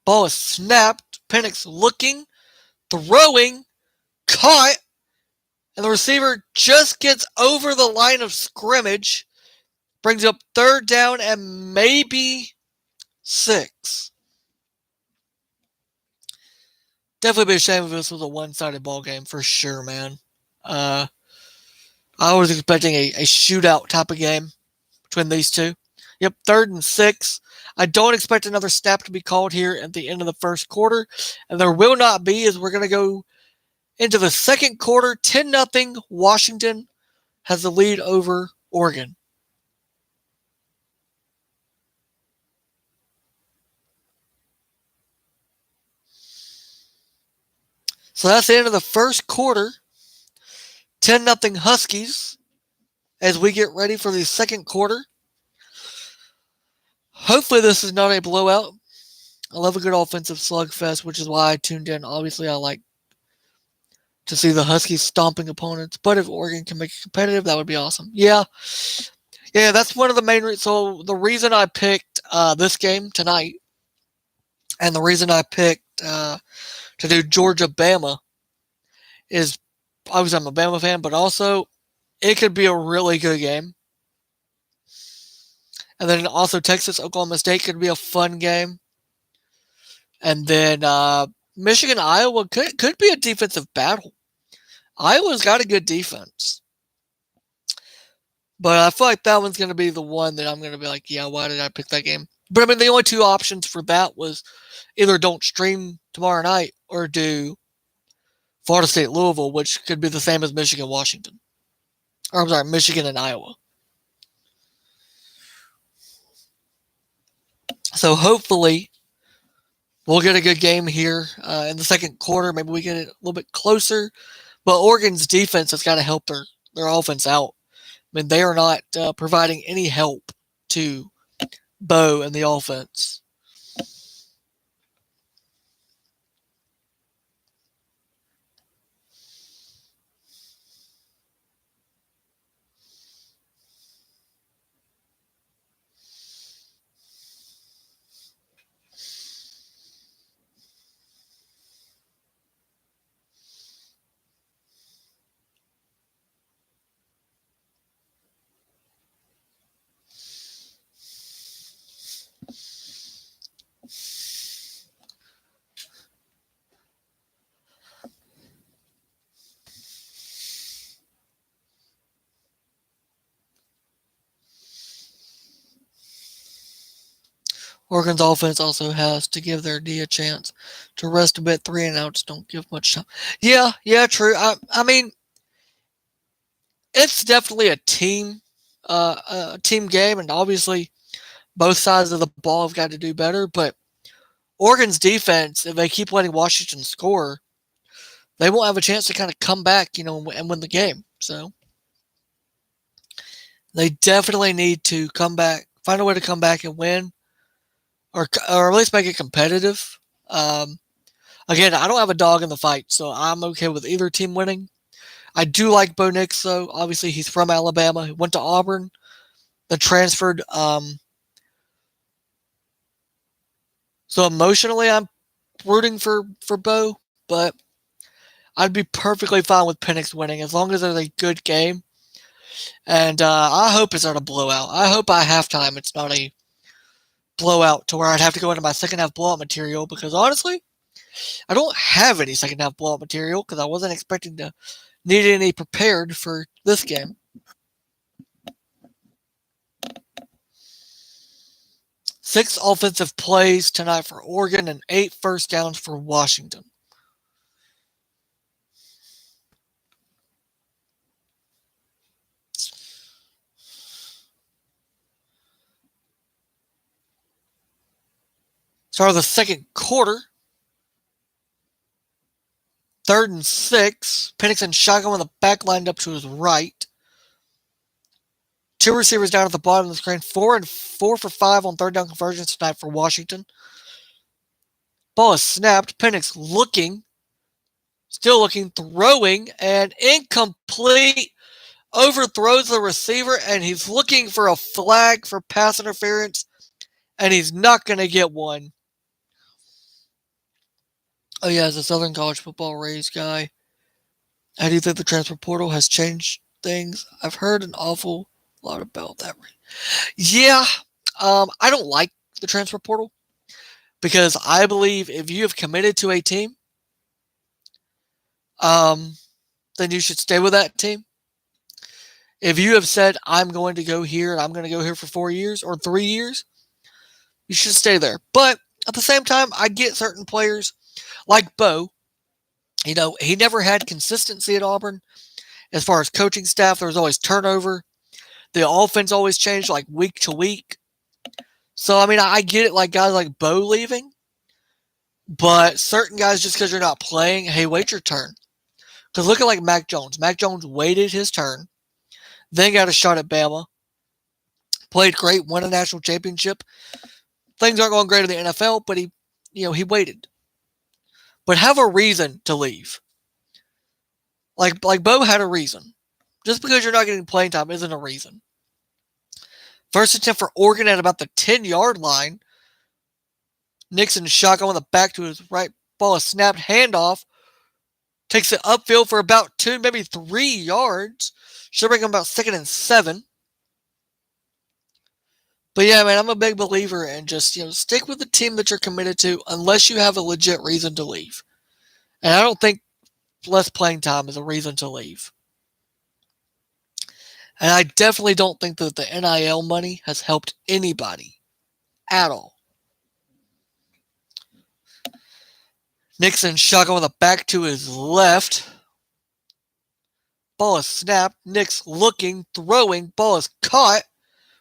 Ball is snapped. Penix looking, throwing, caught, and the receiver just gets over the line of scrimmage. Brings up 3rd down and maybe 6. Definitely be a shame if this was a one-sided ball game for sure, man. I was expecting a shootout type of game between these two. Yep, 3rd and 6. I don't expect another snap to be called here at the end of the first quarter, and there will not be as we're going to go into the second quarter. 10-0. Washington has the lead over Oregon. So that's the end of the first quarter. 10-0 Huskies as we get ready for the second quarter. Hopefully this is not a blowout. I love a good offensive slugfest, which is why I tuned in. Obviously, I like to see the Huskies stomping opponents, but if Oregon can make it competitive, that would be awesome. Yeah, that's one of the main reasons. So the reason I picked this game tonight, and the reason I picked to do Georgia-Bama is, obviously I'm a Bama fan, but also it could be a really good game. And then also Texas-Oklahoma State could be a fun game. And then Michigan-Iowa could be a defensive battle. Iowa's got a good defense. But I feel like that one's going to be the one that I'm going to be like, yeah, why did I pick that game? But I mean, the only 2 options for that was either don't stream tomorrow night or do Florida State-Louisville, which could be the same as Michigan-Washington. Or I'm sorry, Michigan and Iowa. So hopefully we'll get a good game here in the second quarter. Maybe we get it a little bit closer. But Oregon's defense has got to help their offense out. I mean, they are not providing any help to Bo and the offense. Oregon's offense also has to give their D a chance to rest a bit. 3-and-outs don't give much time. Yeah, true. I mean, it's definitely a team game, and obviously both sides of the ball have got to do better. But Oregon's defense, if they keep letting Washington score, they won't have a chance to kind of come back, and win the game. So they definitely need to come back, find a way to come back and win, or at least make it competitive. Um, Again, I don't have a dog in the fight, so I'm okay with either team winning. I do like Bo Nix, though. Obviously, he's from Alabama. He went to Auburn, then transferred. So emotionally, I'm rooting for Bo, but I'd be perfectly fine with Penix winning as long as it's a good game. And I hope it's not a blowout. I hope by halftime it's not a blowout to where I'd have to go into my second half blowout material because honestly, I don't have any second half blowout material because I wasn't expecting to need any prepared for this game. 6 offensive plays tonight for Oregon and 8 first downs for Washington. Start of the second quarter. 3rd and 6. Penix and shotgun with the back lined up to his right. 2 receivers down at the bottom of the screen. 4 for 5 on third down conversions tonight for Washington. Ball is snapped. Penix still looking, throwing, and incomplete. Overthrows the receiver, and he's looking for a flag for pass interference, and he's not going to get one. Oh, yeah, as a Southern College Football Rays guy, how do you think the transfer portal has changed things? I've heard an awful lot about that. Yeah, I don't like the transfer portal because I believe if you have committed to a team, then you should stay with that team. If you have said, I'm going to go here and I'm going to go here for 4 years or 3 years, you should stay there. But at the same time, I get certain players like Bo. He never had consistency at Auburn as far as coaching staff. There was always turnover. The offense always changed like week to week. So, I mean, I get it like guys like Bo leaving. But certain guys, just because you're not playing, hey, wait your turn. Because look at like Mac Jones. Mac Jones waited his turn, then got a shot at Bama. Played great, won a national championship. Things aren't going great in the NFL, but he waited. But have a reason to leave. Like Bo had a reason. Just because you're not getting playing time isn't a reason. First attempt for Oregon at about the 10-yard line. Nixon shotgun on the back to his right. Ball is snapped, handoff. Takes it upfield for about 2, maybe 3 yards. Should bring him about 2nd and 7. But yeah, man, I'm a big believer in just, stick with the team that you're committed to unless you have a legit reason to leave. And I don't think less playing time is a reason to leave. And I definitely don't think that the NIL money has helped anybody at all. Nixon shotgun with a back to his left. Ball is snapped. Nix looking, throwing. Ball is caught.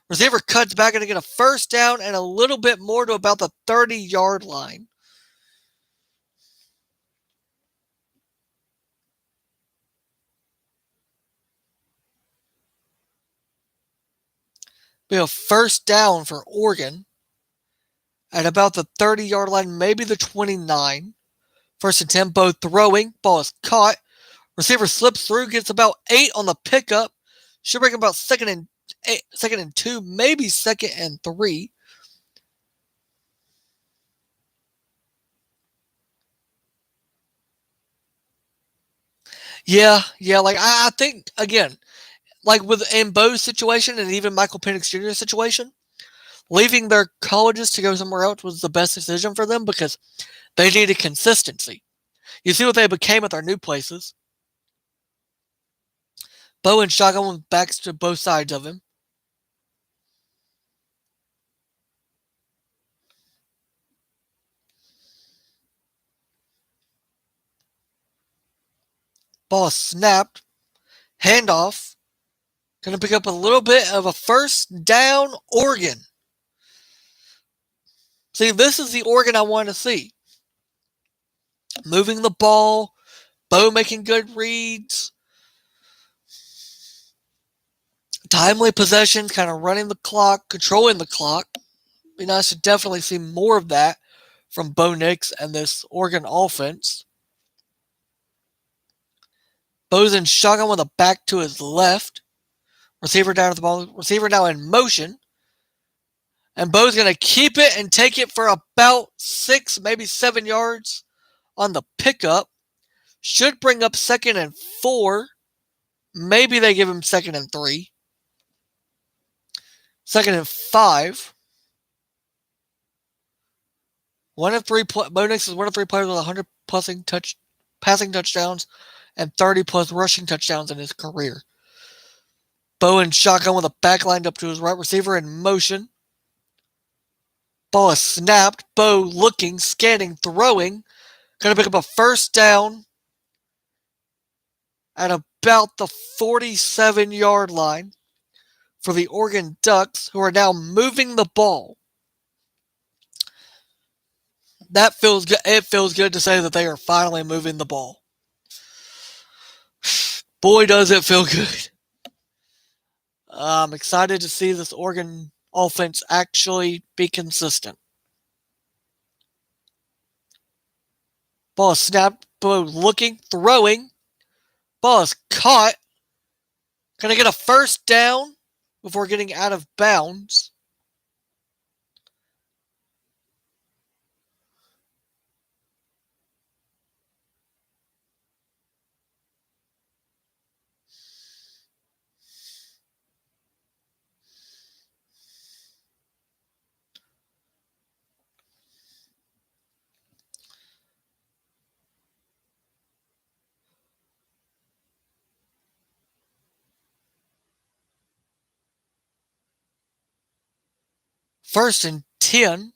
Receiver cuts back and to get a first down and a little bit more to about the 30-yard line. Be a first down for Oregon. at about the 30-yard line, maybe the 29. First and 10, Bo throwing. Ball is caught. Receiver slips through, gets about 8 on the pickup. Should bring about second and 2, maybe second and 3. Yeah, like I think again, like in Bo's situation and even Michael Penix Jr.'s situation, leaving their colleges to go somewhere else was the best decision for them because they needed consistency. You see what they became at their new places. Bo and shotgun with backs to both sides of him. Ball snapped. Handoff. Going to pick up a little bit of a first down, Oregon. See, this is the Oregon I want to see. Moving the ball, Bo making good reads, timely possessions, kind of running the clock, controlling the clock. Be nice to definitely see more of that from Bo Nix and this Oregon offense. Bo's in shotgun with a back to his left. Receiver down at the ball. Receiver now in motion. And Bo's going to keep it and take it for about 6, maybe 7 yards on the pickup. Should bring up second and 4. Maybe they give him second and 3. Second and 5. Bo Nix is one of 3 players with 100 passing touchdowns and 30 plus rushing touchdowns in his career. Bo in shotgun with a back lined up to his right, receiver in motion. Ball is snapped. Bo looking, scanning, throwing. Going to pick up a first down at about the 47-yard line for the Oregon Ducks, who are now moving the ball. That feels good. It feels good to say that they are finally moving the ball. Boy, does it feel good. I'm excited to see this Oregon offense actually be consistent. Ball is snapped. Bo looking, throwing. Ball is caught. Going to get a first down before getting out of bounds. First and 10.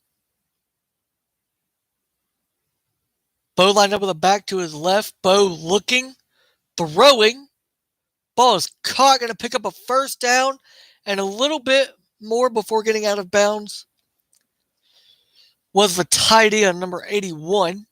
Bo lined up with a back to his left. Bo looking, throwing. Ball is caught. Going to pick up a first down and a little bit more before getting out of bounds. Was the tight end, number 81.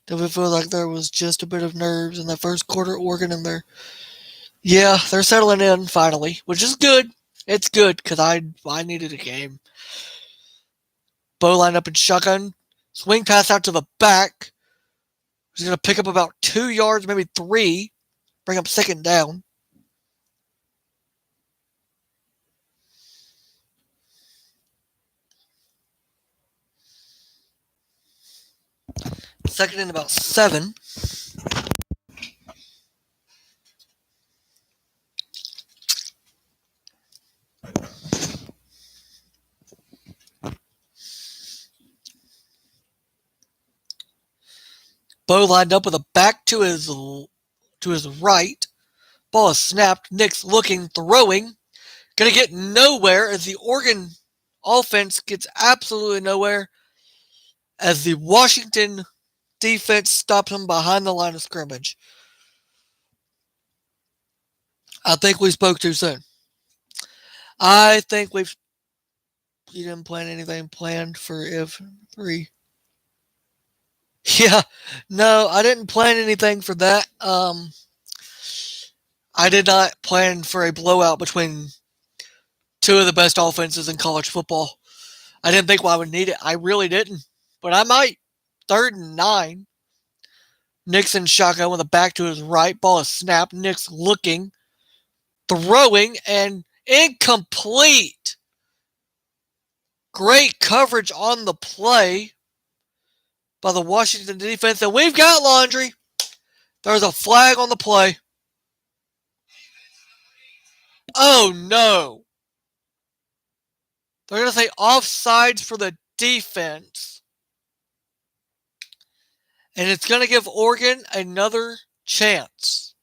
Did we feel like there was just a bit of nerves in the first quarter, Oregon, and they're settling in finally, which is good. It's good because I needed a game. Bo lined up in shotgun. Swing pass out to the back. He's going to pick up about 2 yards, maybe 3. Bring up second down. Second and about 7. Bo lined up with a back to his right. Ball is snapped. Nix looking, throwing. Going to get nowhere as the Oregon offense gets absolutely nowhere as the Washington defense stops him behind the line of scrimmage. I think we spoke too soon. I think we've You didn't plan anything planned for if 3. Yeah, no, I didn't plan anything for that. I did not plan for a blowout between two of the best offenses in college football. I didn't think I would need it. I really didn't, but I might. 3rd and 9. Nixon shotgun with a back to his right. Ball is snapped. Nix looking, throwing, and incomplete. Great coverage on the play by the Washington defense. And we've got Laundry. There's a flag on the play. Oh no. They're going to say offsides for the defense. And it's going to give Oregon another chance.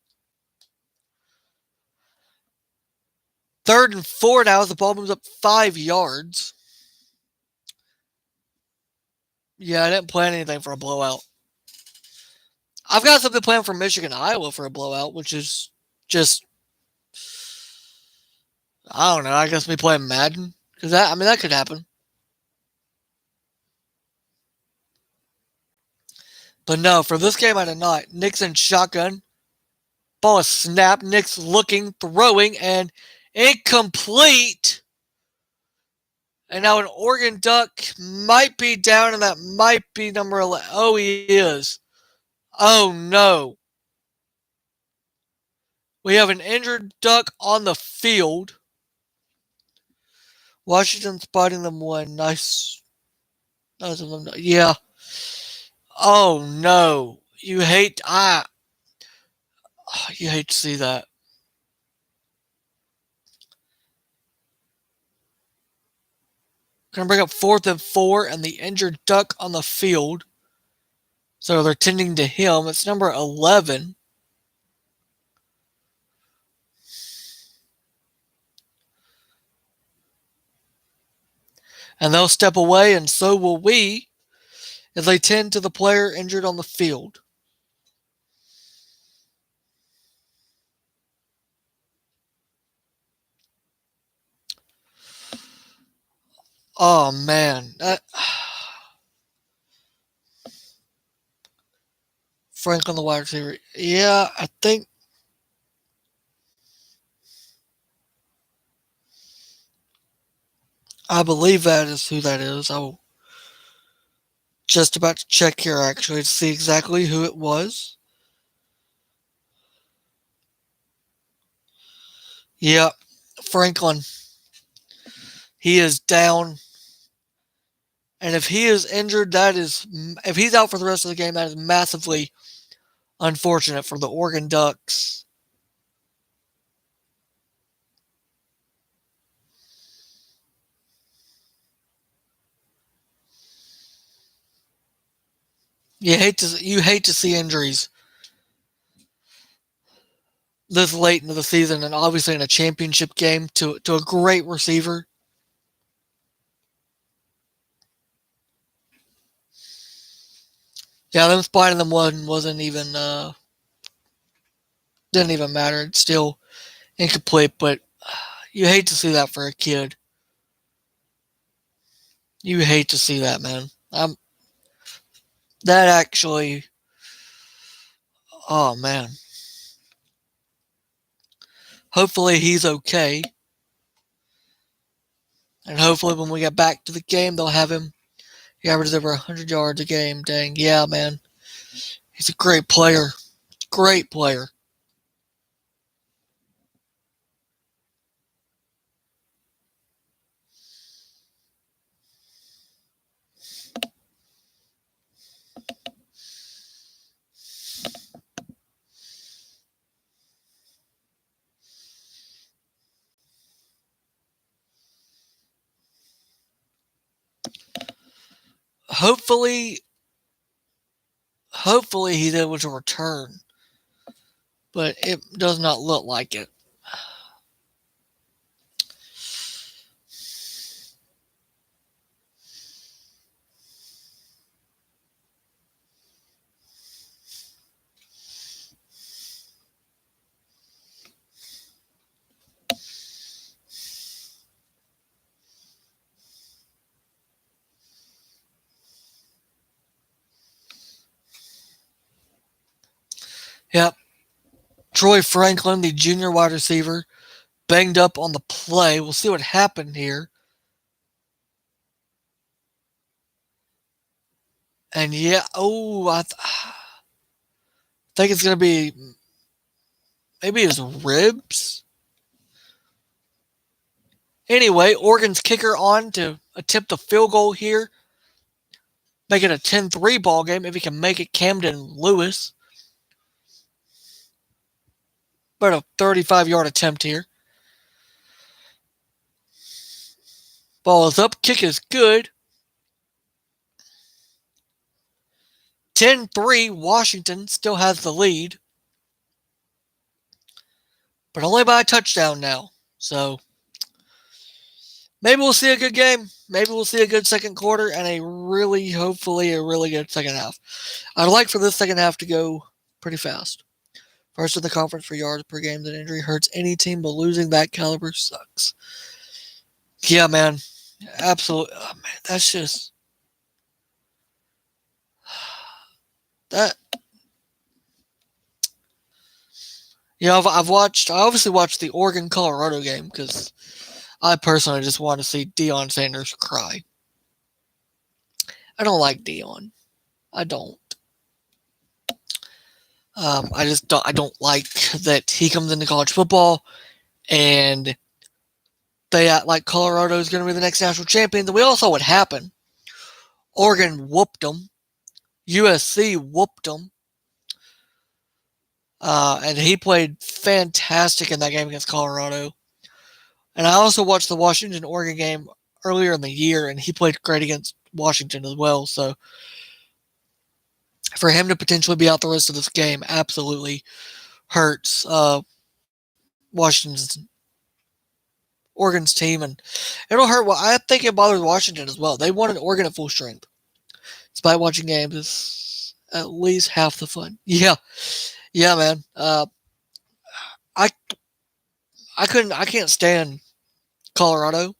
3rd and 4 now as the ball moves up 5 yards. Yeah, I didn't plan anything for a blowout. I've got something planned for Michigan, Iowa for a blowout, which is just, I don't know, I guess me playing Madden. Because that could happen. But no, for this game I did not. Nixon shotgun. Ball is snapped. Nix looking, throwing, and incomplete. And now an Oregon Duck might be down, and that might be number 11. Oh, he is. Oh, no. We have an injured Duck on the field. Washington spotting them one. Nice. Yeah. Oh, no. You hate to see that. Gonna bring up 4th and 4 and the injured Duck on the field. So they're tending to him. It's number 11. And they'll step away, and so will we, as they tend to the player injured on the field. Oh, man. Franklin, the wide receiver. Yeah, I believe that is who that is. I'm just about to check here, actually, to see exactly who it was. Yep, Franklin. He is down. And if he is injured, if he's out for the rest of the game, that is massively unfortunate for the Oregon Ducks. You hate to see injuries this late into the season, and obviously in a championship game to a great receiver. Yeah, them spotting them one wasn't even didn't even matter. It's still incomplete, but you hate to see that for a kid. You hate to see that, man. That actually, oh man. Hopefully he's okay. And hopefully when we get back to the game, they'll have him. He averages over 100 yards a game. Dang, yeah, man. He's a great player. Great player. Hopefully he's able to return. But it does not look like it. Yep. Troy Franklin, the junior wide receiver, banged up on the play. We'll see what happened here. And yeah, think it's going to be maybe his ribs. Anyway, Oregon's kicker on to attempt a field goal here. Make it a 10-3 ball game if he can make it. Camden Lewis. About a 35-yard attempt here. Ball is up. Kick is good. 10-3. Washington still has the lead. But only by a touchdown now. So maybe we'll see a good game. Maybe we'll see a good second quarter and hopefully, a really good second half. I'd like for this second half to go pretty fast. First in the conference for yards per game. That injury hurts any team, but losing that caliber sucks. Yeah, man. Absolutely. Oh, man, that's just that. I've watched. I obviously watched the Oregon Colorado game because I personally just want to see Deion Sanders cry. I don't like Deion. I don't. I just don't. I don't like that he comes into college football and they act like Colorado is going to be the next national champion. We all saw what happened. Oregon whooped them. USC whooped them. And he played fantastic in that game against Colorado. And I also watched the Washington-Oregon game earlier in the year, and he played great against Washington as well. So for him to potentially be out the rest of this game absolutely hurts Oregon's team, and it'll hurt. Well, I think it bothers Washington as well. They wanted Oregon at full strength. Despite watching games, is at least half the fun. Yeah, man. I can't stand Colorado.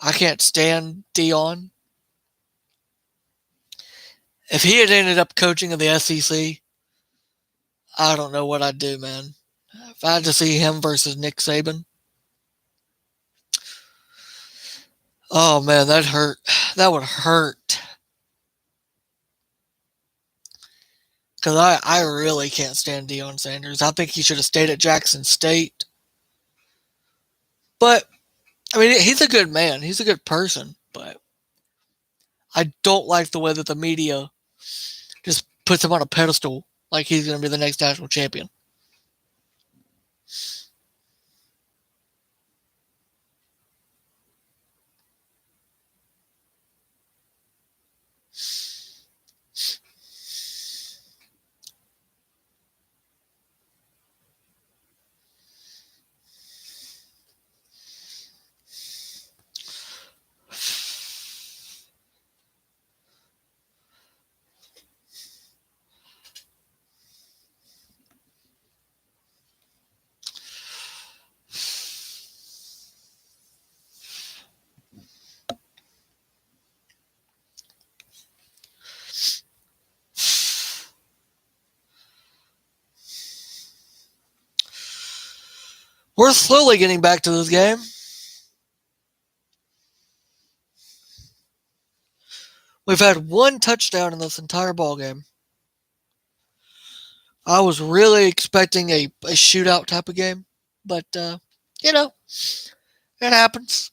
I can't stand Deion. If he had ended up coaching in the SEC, I don't know what I'd do, man. If I had to see him versus Nick Saban, oh man, that hurt. That would hurt. Because I really can't stand Deion Sanders. I think he should have stayed at Jackson State. But, I mean, he's a good man. He's a good person. But I don't like the way that the media just puts him on a pedestal like he's going to be the next national champion. We're slowly getting back to this game. We've had one touchdown in this entire ball game. I was really expecting a shootout type of game, but it happens.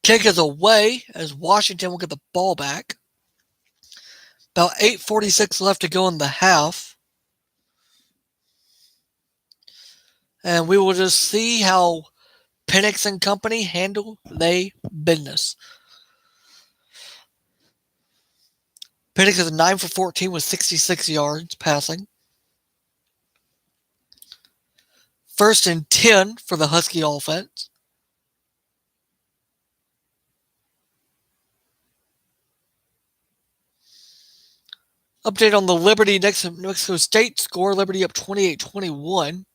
Kick is away as Washington will get the ball back. About 8:46 left to go in the half. And we will just see how Penix and company handle their business. Penix is 9 for 14 with 66 yards passing. 1st and 10 for the Husky offense. Update on the Liberty Mexico State score. Liberty up 28-21.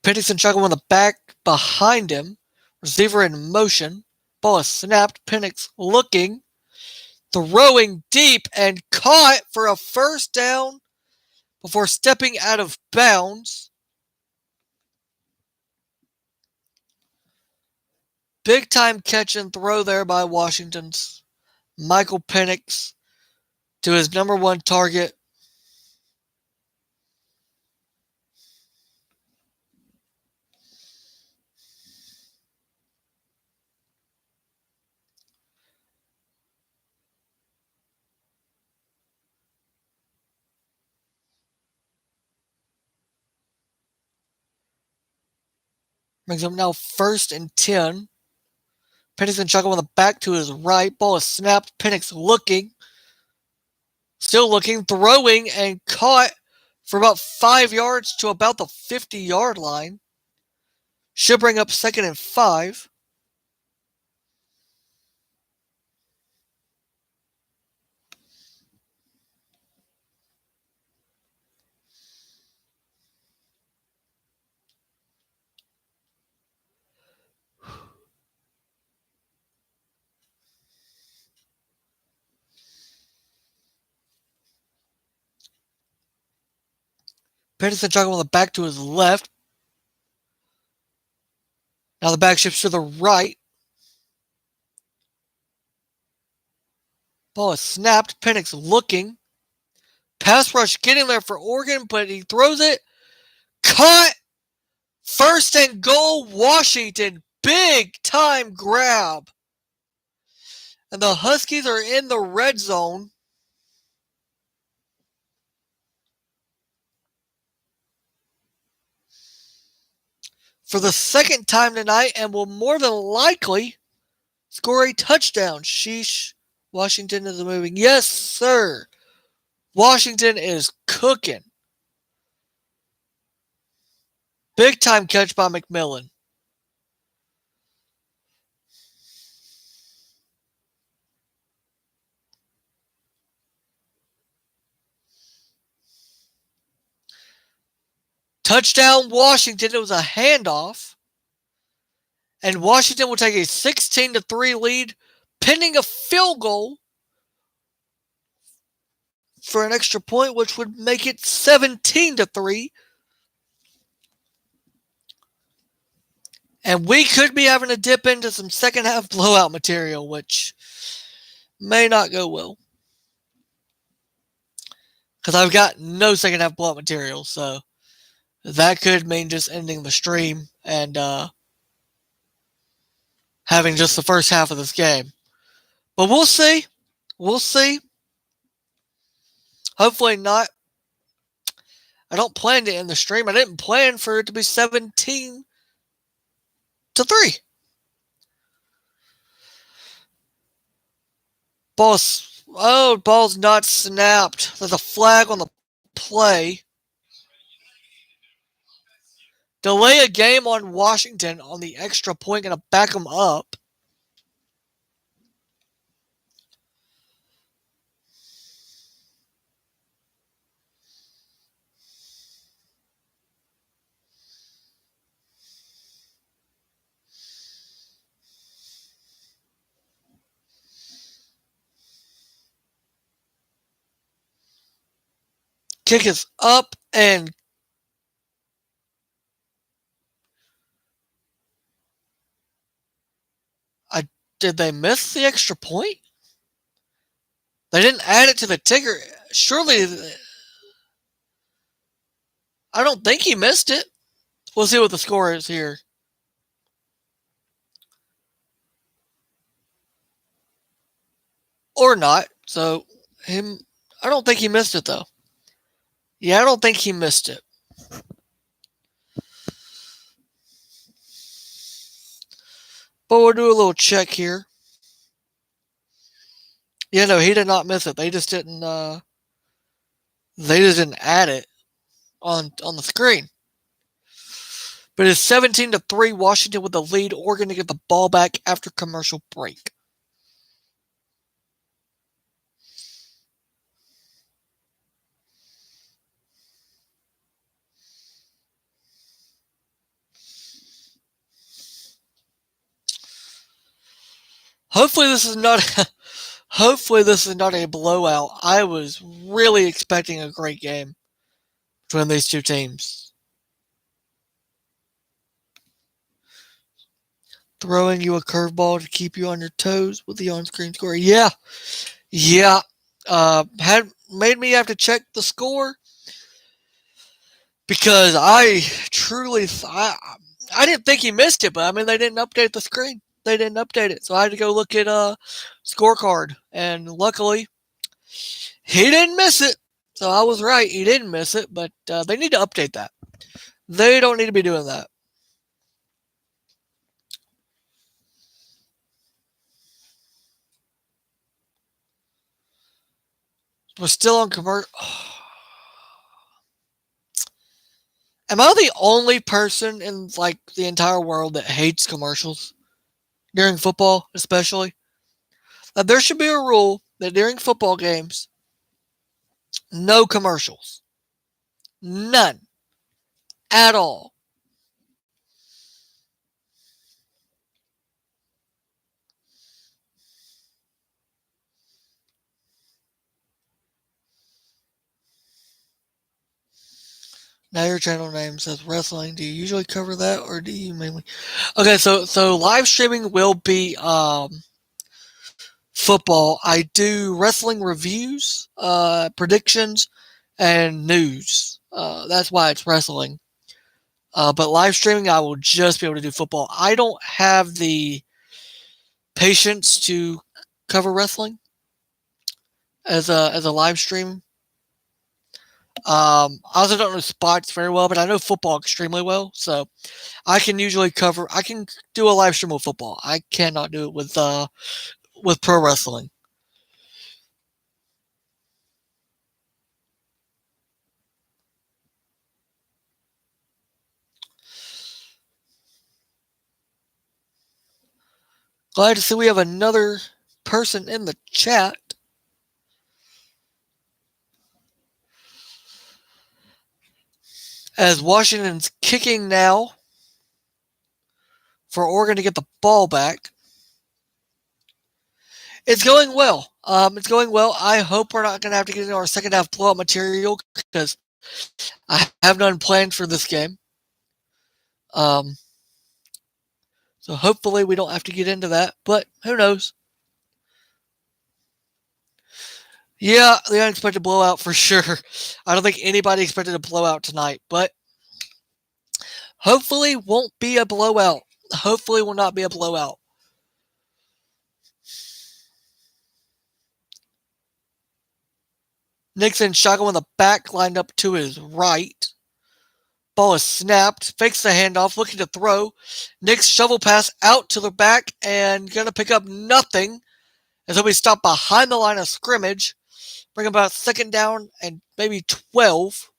Penix and Chuckle on the back behind him. Receiver in motion. Ball is snapped. Penix looking. Throwing deep and caught for a first down before stepping out of bounds. Big time catch and throw there by Washington's Michael Penix to his number one target. Brings him now 1st and 10. Penix and Chuckle on the back to his right. Ball is snapped. Penix looking. Still looking. Throwing and caught for about 5 yards to about the 50-yard line. Should bring up 2nd and 5. Penix and Chuckle on the back to his left. Now the back shifts to the right. Ball is snapped. Penix looking. Pass rush getting there for Oregon, but he throws it. Caught. 1st and goal, Washington. Big time grab. And the Huskies are in the red zone. For the 2nd time tonight and will more than likely score a touchdown. Sheesh. Washington is moving. Yes, sir. Washington is cooking. Big time catch by McMillan. Touchdown Washington. It was a handoff. And Washington will take a 16-3 lead pending a field goal for an extra point, which would make it 17-3. And we could be having to dip into some second half blowout material, which may not go well. Because I've got no second half blowout material, so that could mean just ending the stream and having just the first half of this game. But we'll see. We'll see. Hopefully not. I don't plan to end the stream. I didn't plan for it to be 17-3. Ball's not snapped. There's a flag on the play. Delay a game on Washington on the extra point. Going to back them up. Kick is up and did they miss the extra point? They didn't add it to the ticker. Surely, I don't think he missed it. We'll see what the score is here. Or not. So, I don't think he missed it, though. Yeah, I don't think he missed it. But we'll do a little check here. Yeah, no, he did not miss it. They just didn't add it on the screen. But it's 17-3, Washington with the lead. Oregon to get the ball back after commercial break. Hopefully this is not. Hopefully this is not a blowout. I was really expecting a great game between these two teams. Throwing you a curveball to keep you on your toes with the on-screen score. Yeah, yeah. Had made me have to check the score because I truly I didn't think he missed it, but I mean they didn't update the screen. They didn't update it, so I had to go look at scorecard, and luckily he didn't miss it. So I was right. He didn't miss it, but they need to update that. They don't need to be doing that. We're still on commercial. Am I the only person in like the entire world that hates commercials during football, especially? There should be a rule that during football games, no commercials, none at all. Now your channel name says wrestling. Do you usually cover that, or do you mainly? Okay, so live streaming will be football. I do wrestling reviews, predictions, and news. That's why it's wrestling. But live streaming, I will just be able to do football. I don't have the patience to cover wrestling as a live stream. I also don't know spots very well, but I know football extremely well, so I can usually cover. I can do a live stream with football. I cannot do it with pro wrestling. Glad to see we have another person in the chat. As Washington's kicking now for Oregon to get the ball back. It's going well. It's going well. I hope we're not going to have to get into our second half blowout material because I have none planned for this game. So hopefully we don't have to get into that, but who knows? Yeah, the unexpected blowout for sure. I don't think anybody expected a blowout tonight, but hopefully won't be a blowout. Hopefully will not be a blowout. Nixon shotgun with the back lined up to his right. Ball is snapped, fakes the handoff, looking to throw. Nick's shovel pass out to the back and going to pick up nothing as he'll be stopped behind the line of scrimmage. Bring about second down and maybe 12.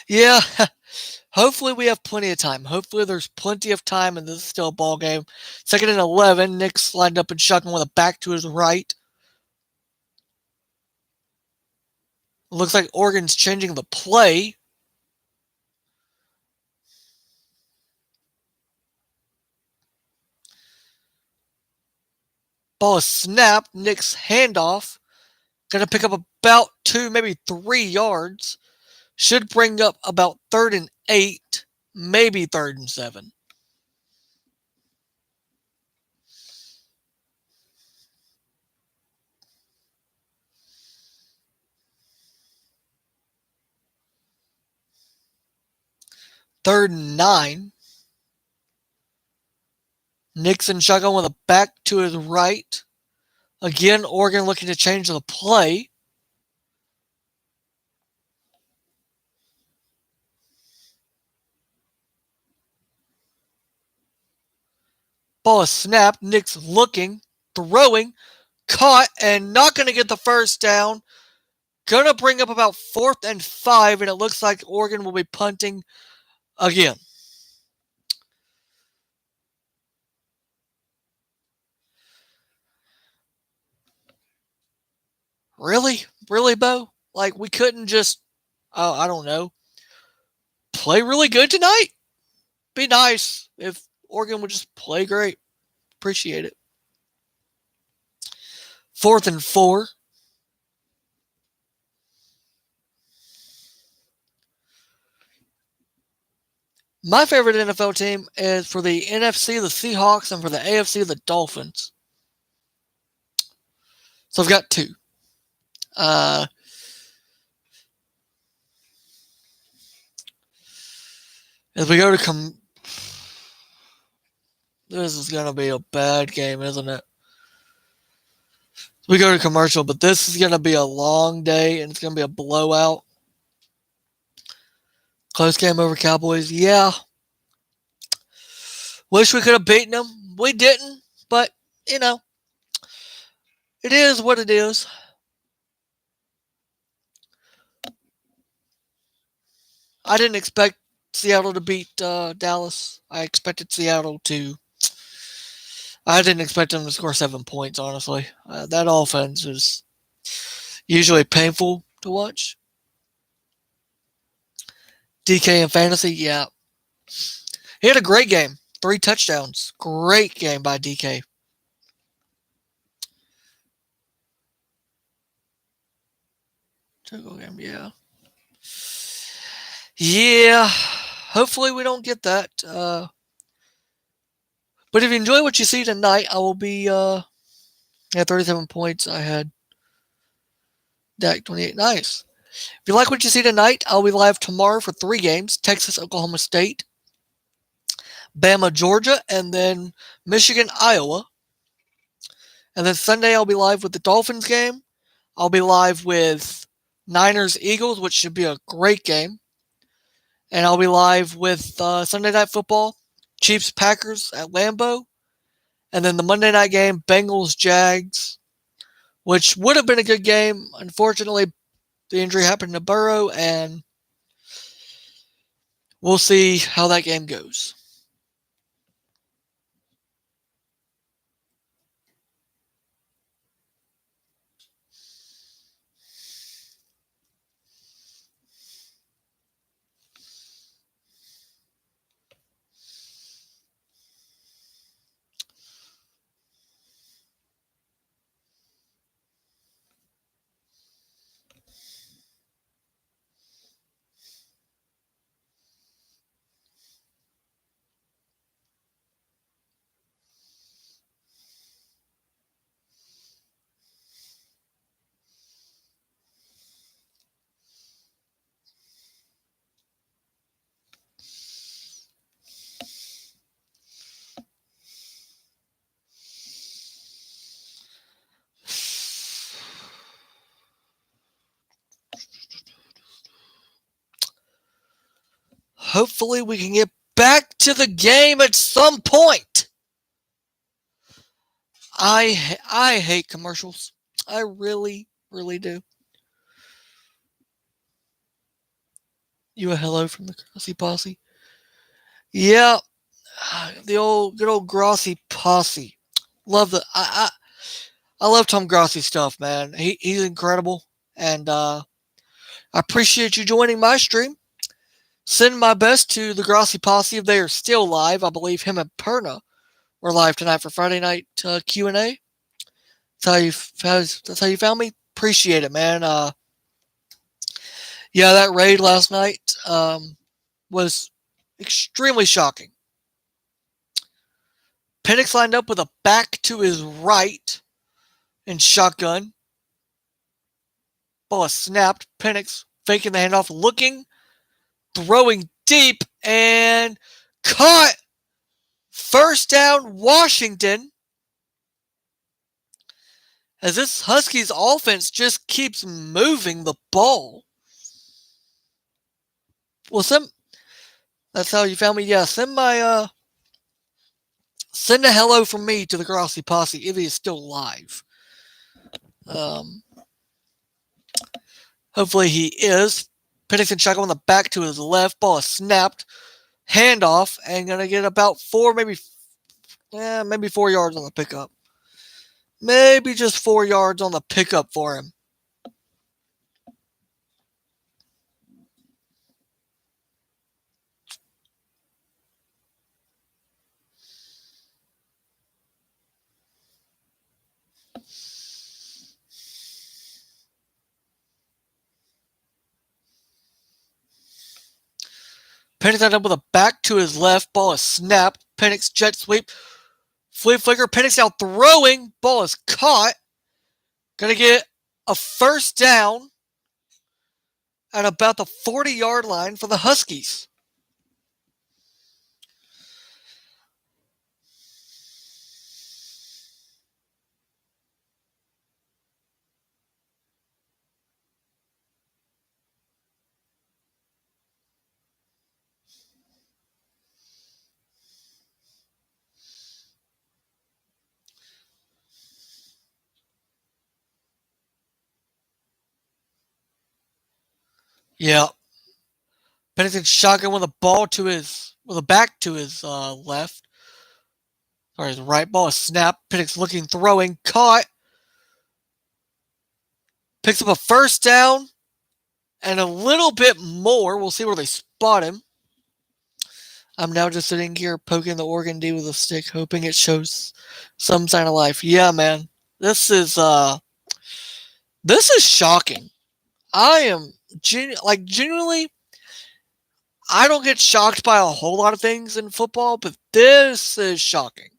Yeah, hopefully we have plenty of time. Hopefully there's plenty of time and this is still a ball game. Second and 11. Nick's lined up in shotgun with a back to his right. Looks like Oregon's changing the play. Ball is snapped. Nick's handoff. Going to pick up about 2, maybe 3 yards. Should bring up about 3rd and 8, maybe 3rd and 7. Third and 9. Nixon shotgun with a back to his right. Again, Oregon looking to change the play. Ball is snapped. Nick's looking, throwing, caught, and not going to get the first down. Going to bring up about 4th and 5, and it looks like Oregon will be punting again. Really? Really, Bo? Like, we couldn't just, I don't know, play really good tonight? be nice if Oregon would just play great. Appreciate it. 4th and 4. My favorite NFL team is for the NFC, the Seahawks, and for the AFC, the Dolphins. So I've got two. If we go to this is going to be a bad game, isn't it? We go to commercial, but this is going to be a long day, and it's going to be a blowout. Close game over Cowboys. Yeah. Wish we could have beaten them. We didn't, but, you know, it is what it is. I didn't expect Seattle to beat Dallas. I didn't expect them to score 7 points, honestly. That offense is usually painful to watch. DK in fantasy, yeah. He had a great game. 3 touchdowns. Great game by DK. Game, yeah. Yeah. Hopefully we don't get that. But if you enjoy what you see tonight, I will be at 37 points. I had Dak 28. Nice. If you like what you see tonight, I'll be live tomorrow for 3 games. Texas, Oklahoma State, Bama, Georgia, and then Michigan, Iowa. And then Sunday I'll be live with the Dolphins game. I'll be live with Niners, Eagles, which should be a great game. And I'll be live with Sunday Night Football, Chiefs, Packers at Lambeau. And then the Monday night game, Bengals, Jags, which would have been a good game. Unfortunately, the injury happened to Burrow, and we'll see how that game goes. Hopefully we can get back to the game at some point. I hate commercials. I really, really do. You a hello from the Grassy Posse? Yeah, the good old Grassy Posse. Love the I love Tom Grossi stuff, man. He's incredible, and I appreciate you joining my stream. Send my best to the Grossi Posse if they are still live. I believe him and Perna were live tonight for Friday night Q&A. That's how you found me. Appreciate it, man. Yeah, that raid last night was extremely shocking. Penix lined up with a back to his right in shotgun. Ball snapped. Penix faking the handoff, looking, throwing deep, and caught. First down, Washington. As this Huskies offense just keeps moving the ball. Well, that's how you found me. Yeah, send a hello from me to the Grossi Posse if he is still live. Hopefully he is. Pennington shotgun on the back to his left. Ball is snapped. Handoff, and gonna get about 4, maybe 4 yards on the pickup. Maybe just 4 yards on the pickup for him. Penix ended up with a back to his left. Ball is snapped. Penix jet sweep. Flea flicker. Penix now throwing. Ball is caught. Gonna get a first down at about the 40-yard line for the Huskies. Yeah. Pennington shotgun with a back to his left. Sorry, his right. Ball is snapped. Penix looking, throwing, caught. Picks up a first down and a little bit more. We'll see where they spot him. I'm now just sitting here poking the Oregon D with a stick, hoping it shows some sign of life. Yeah, man. This is shocking. I am genuinely, I don't get shocked by a whole lot of things in football, but this is shocking.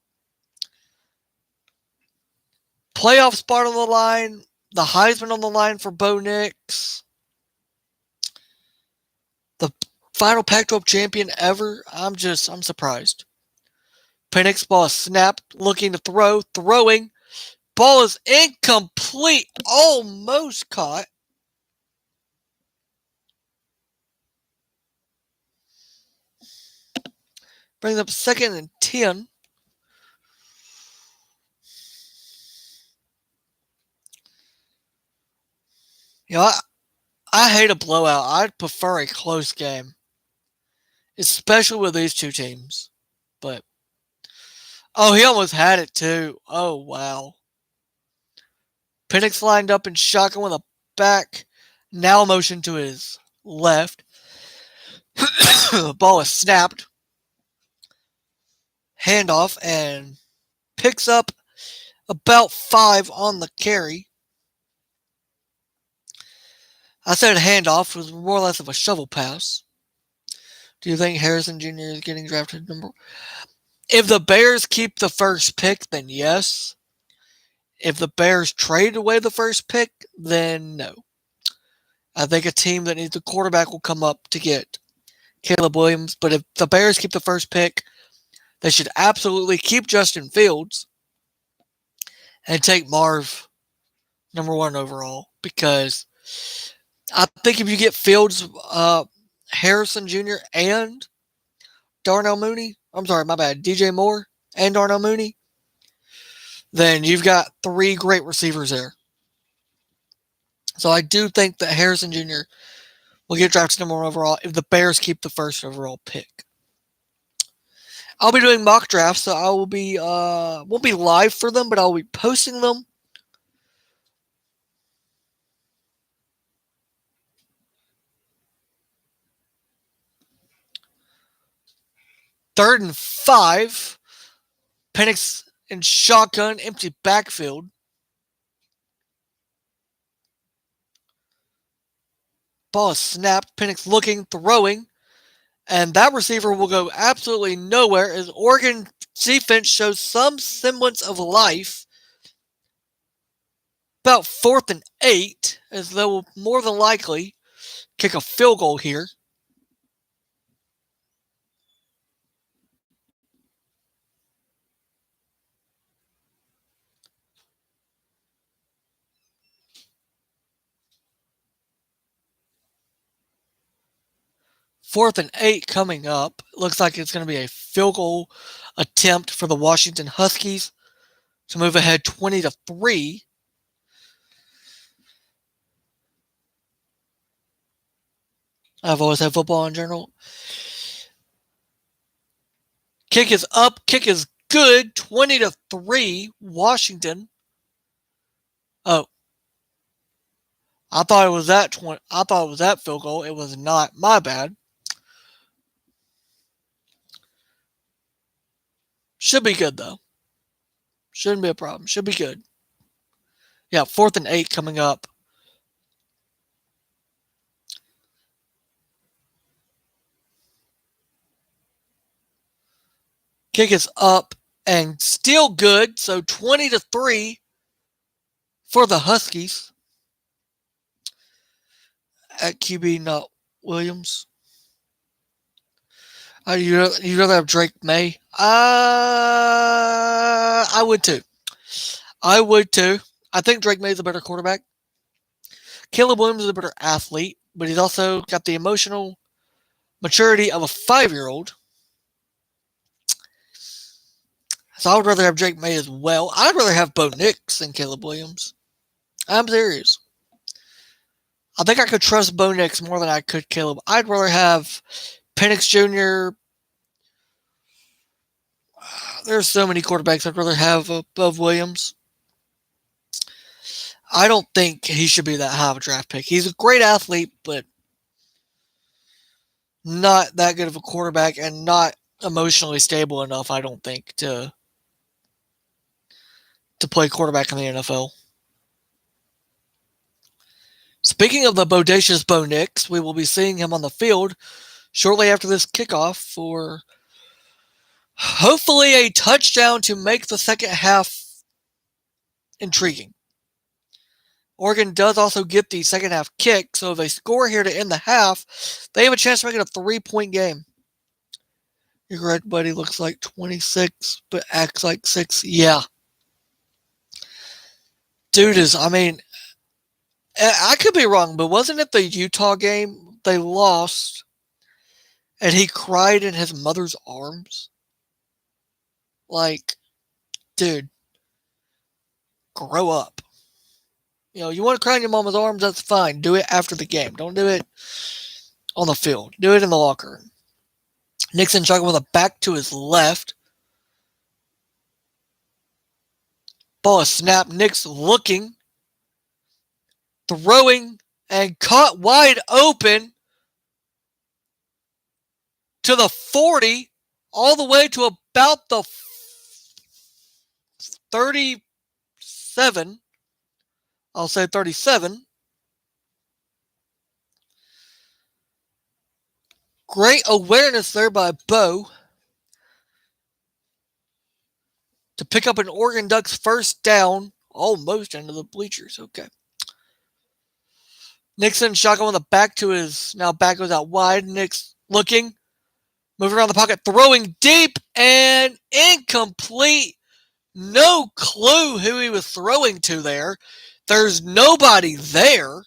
Playoff spot on the line, the Heisman on the line for Bo Nix, the final Pac-12 champion ever. I'm surprised. Penix ball is snapped, looking to throw, throwing. Ball is incomplete, almost caught. Brings up 2nd and 10. You know, I hate a blowout. I'd prefer a close game, especially with these two teams. But, oh, he almost had it too. Oh, wow. Penix lined up in shotgun with a back. Now motion to his left. The ball is snapped. Handoff and picks up about 5 on the carry. I said handoff was more or less of a shovel pass. Do you think Harrison Jr. is getting drafted number? If the Bears keep the first pick, then yes. If the Bears trade away the first pick, then no. I think a team that needs a quarterback will come up to get Caleb Williams. But if the Bears keep the first pick, they should absolutely keep Justin Fields and take Marv number 1 overall. Because I think if you get Fields, Harrison Jr. and Darnell Mooney, DJ Moore and Darnell Mooney, then you've got 3 great receivers there. So I do think that Harrison Jr. will get drafted number 1 overall if the Bears keep the first overall pick. I'll be doing mock drafts, so I will be won't be live for them, but I'll be posting them. Third and 5. Penix in shotgun, empty backfield. Ball is snapped. Penix looking, throwing. And that receiver will go absolutely nowhere as Oregon defense shows some semblance of life. About 4th and 8, as they will more than likely kick a field goal here. Fourth and 8 coming up. Looks like it's going to be a field goal attempt for the Washington Huskies to move ahead 20-3. I've always had football in general. Kick is up. Kick is good. 20-3. Washington. Oh, I thought it was that I thought it was that field goal. It was not. My bad. Should be good though. Shouldn't be a problem. Should be good. Yeah, 4th and 8 coming up. Kick is up and still good. So 20-3 for the Huskies. At QB, not Williams. You'd rather have Drake May? I would too. I think Drake May is a better quarterback. Caleb Williams is a better athlete, but he's also got the emotional maturity of a 5-year-old. So I would rather have Drake May as well. I'd rather have Bo Nix than Caleb Williams. I'm serious. I think I could trust Bo Nix more than I could Caleb. I'd rather have Penix Jr. There's so many quarterbacks I'd rather have above Williams. I don't think he should be that high of a draft pick. He's a great athlete, but not that good of a quarterback and not emotionally stable enough, I don't think, to play quarterback in the NFL. Speaking of the bodacious Bo Nix, we will be seeing him on the field shortly after this kickoff for hopefully a touchdown to make the second half intriguing. Oregon does also get the second half kick, so if they score here to end the half, they have a chance to make it a 3-point game. You're correct, buddy. Looks like 26, but acts like 6. Yeah. Dude I could be wrong, but wasn't it the Utah game they lost and he cried in his mother's arms? Like, dude, grow up. You want to cry in your mama's arms, that's fine. Do it after the game. Don't do it on the field. Do it in the locker room. Nixon chugging with a back to his left. Ball is snapped. Nix looking. Throwing and caught wide open to the 40, all the way to about the 37. I'll say 37. Great awareness there by Bo to pick up an Oregon Ducks first down, almost into the bleachers. Okay. Nixon shotgun with a back to his, now back goes out wide. Nix looking, moving around the pocket, throwing deep and incomplete. No clue who he was throwing to there. There's nobody there,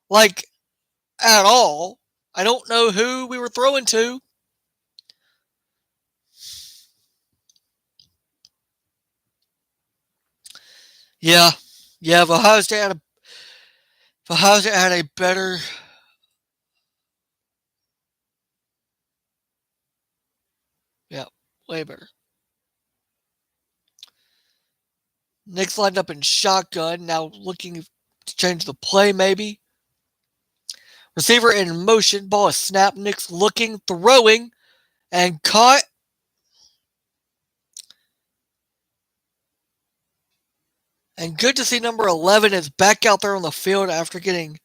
like, at all. I don't know who we were throwing to. Yeah. If Ohio State had a better... Yeah, way better. Nix lined up in shotgun, now looking to change the play maybe. Receiver in motion, ball is snapped. Nix looking, throwing, and caught. And good to see number 11 is back out there on the field after getting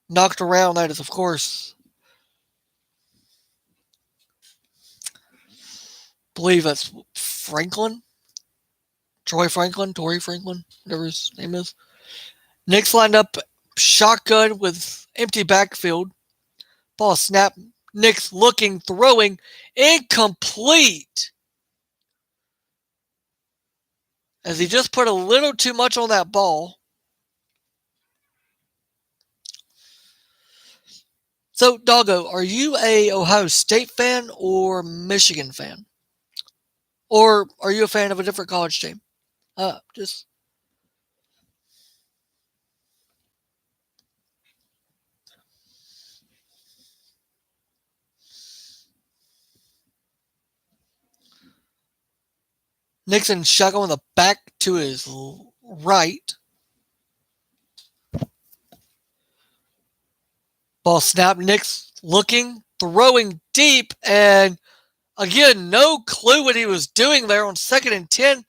knocked around. That is, of course, I believe that's Franklin. Tory Franklin, whatever his name is. Nix lined up shotgun with empty backfield. Ball snap. Nix looking, throwing, incomplete. As he just put a little too much on that ball. So, Doggo, are you a Ohio State fan or Michigan fan? Or are you a fan of a different college team? Just... Nixon shotgun with a back to his right. Ball snap. Nix looking, throwing deep, and again, no clue what he was doing there on 2nd and 10.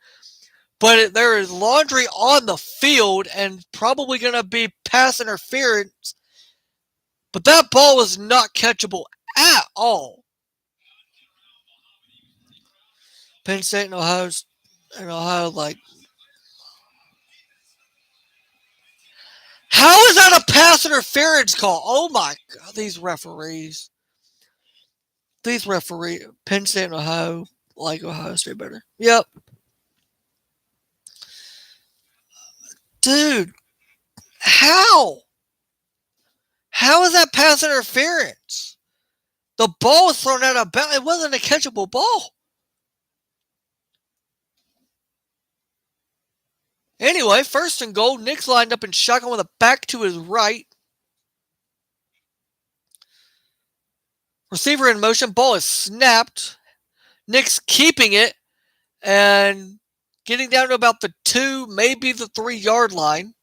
But there is laundry on the field and probably going to be pass interference. But that ball was not catchable at all. Penn State and Ohio, like, how is that a pass interference call? Oh my God, these referees. Penn State and Ohio like Ohio State better. Yep. Dude, how? How is that pass interference? The ball was thrown out of bounds. It wasn't a catchable ball. Anyway, first and goal. Nick's lined up in shotgun with a back to his right. Receiver in motion. Ball is snapped. Nick's keeping it and getting down to about the 2, maybe the 3-yard line.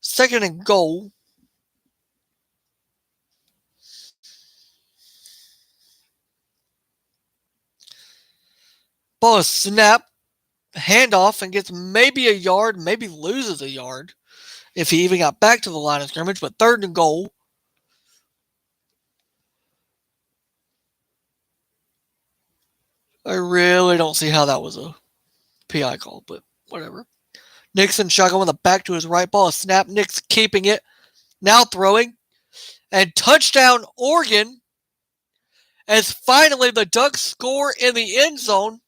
Second and goal. Ball is snapped. Handoff and gets maybe a yard, maybe loses a yard if he even got back to the line of scrimmage. But third and goal. I really don't see how that was a PI call, but whatever. Nixon shotgun with a back to his right. Ball is snapped. Nick's keeping it. Now throwing. And touchdown Oregon as finally the Ducks score in the end zone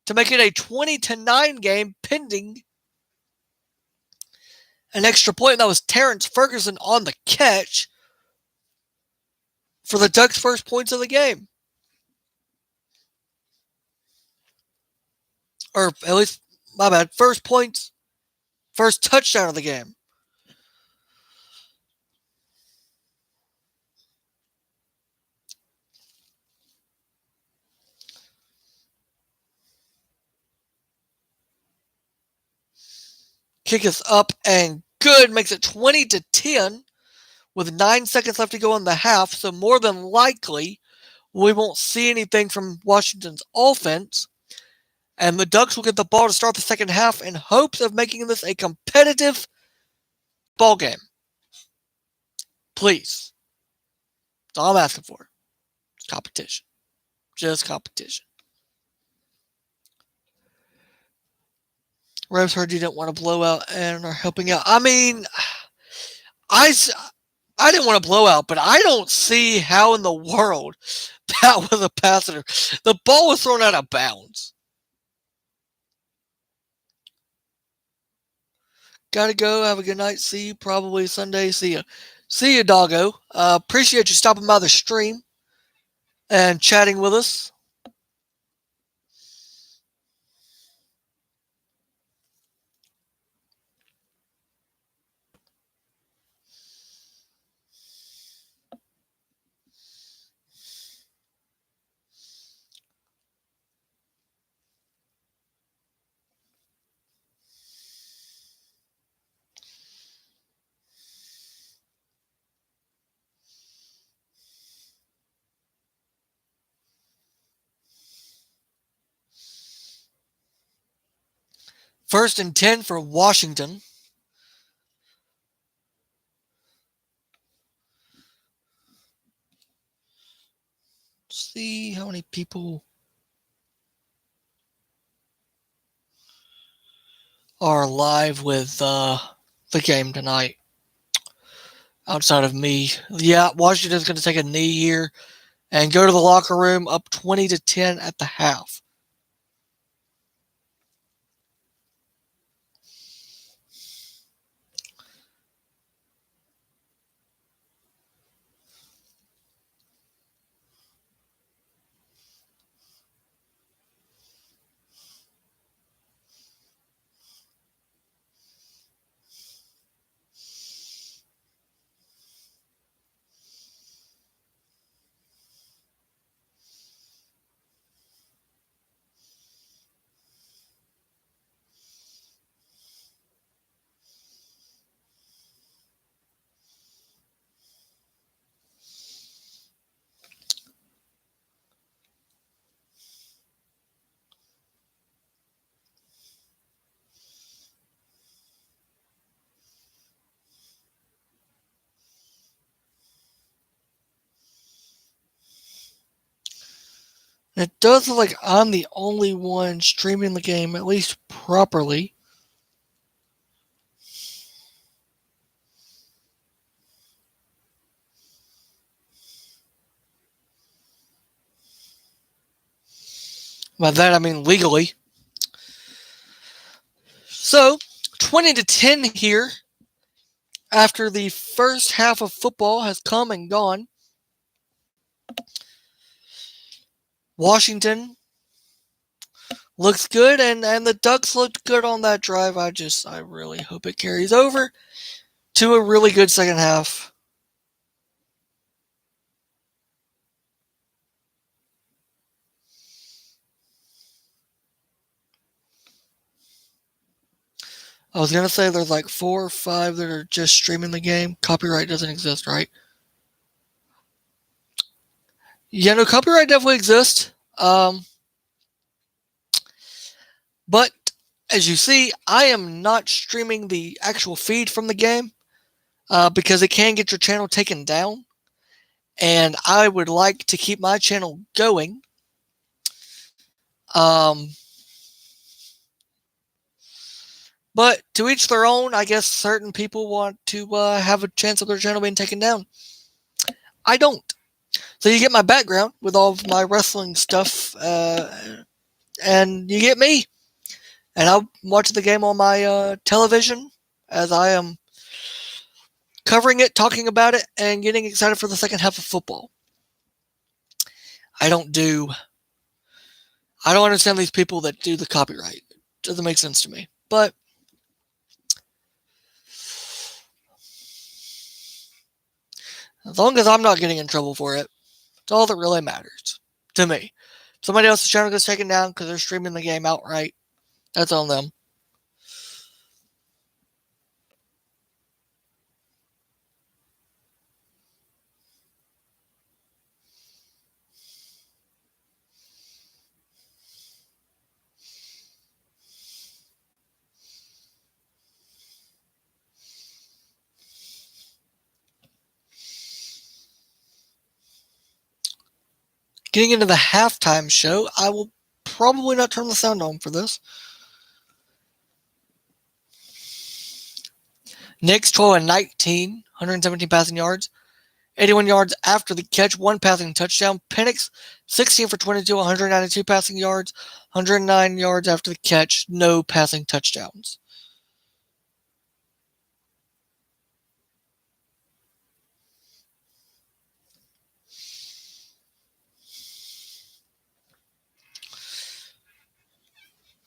to make it a 20-9 game pending an extra point. That was Terrence Ferguson on the catch for the Ducks' first points of the game. Or at least, my bad, first touchdown of the game. Kick is up and good. Makes it 20-10 with 9 seconds left to go in the half. So more than likely, we won't see anything from Washington's offense. And the Ducks will get the ball to start the second half in hopes of making this a competitive ball game. Please. That's all I'm asking for. It's competition. Just competition. Revs heard you didn't want to blow out and are helping out. I mean, I didn't want to blow out, but I don't see how in the world that was a passer. The ball was thrown out of bounds. Gotta go. Have a good night. See you probably Sunday. See ya. See you, doggo. Appreciate you stopping by the stream and chatting with us. First and 10 for Washington. See how many people are live with the game tonight outside of me. Yeah, Washington's going to take a knee here and go to the locker room up 20-10 at the half. It does look like I'm the only one streaming the game, at least properly. By that I mean legally. So, 20-10 here after the first half of football has come and gone. Washington looks good, and the Ducks looked good on that drive. I really hope it carries over to a really good second half. I was going to say there's like 4 or 5 that are just streaming the game. Copyright doesn't exist, right? Yeah, no, copyright definitely exists. But as you see, I am not streaming the actual feed from the game because it can get your channel taken down. And I would like to keep my channel going. But to each their own. I guess certain people want to have a chance of their channel being taken down. I don't. So you get my background with all of my wrestling stuff, and you get me. And I'll watch the game on my television as I am covering it, talking about it, and getting excited for the second half of football. I don't understand these people that do the copyright. It doesn't make sense to me. But as long as I'm not getting in trouble for it, it's all that really matters to me. If somebody else's channel gets taken down because they're streaming the game outright, that's on them. Getting into the halftime show, I will probably not turn the sound on for this. Knicks 12-19, 117 passing yards, 81 yards after the catch, 1 passing touchdown. Penix 16 for 22, 192 passing yards, 109 yards after the catch, no passing touchdowns.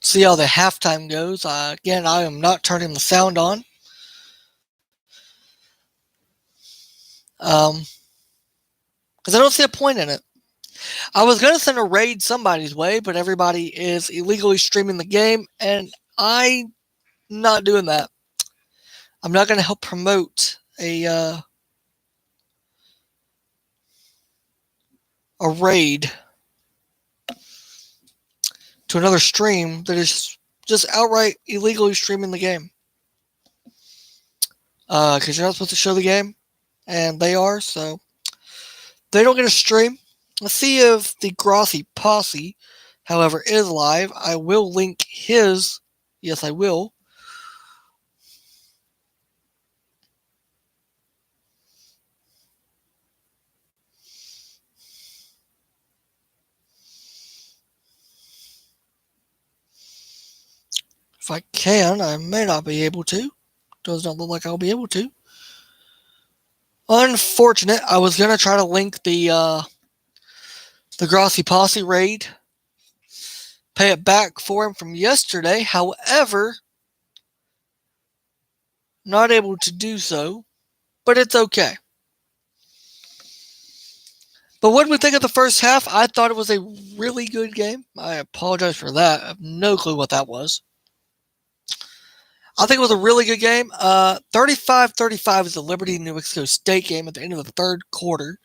See how the halftime goes. Again, I am not turning the sound on. Because I don't see a point in it. I was going to send a raid somebody's way, but everybody is illegally streaming the game, and I'm not doing that. I'm not going to help promote a raid to another stream that is just outright illegally streaming the game. Because you're not supposed to show the game, and they are, so they don't get a stream. Let's see if the Grossi Posse, however, is live. I will link his. Yes, I will. If I can, I may not be able to. Does not look like I'll be able to. Unfortunate. I was gonna try to link the Grossi Posse raid, pay it back for him from yesterday. However, not able to do so, but it's okay. But what did we think of the first half? I thought it was a really good game. I apologize for that. I have no clue what that was. I think it was a really good game. 35-35 is the Liberty New Mexico State game at the end of the third quarter.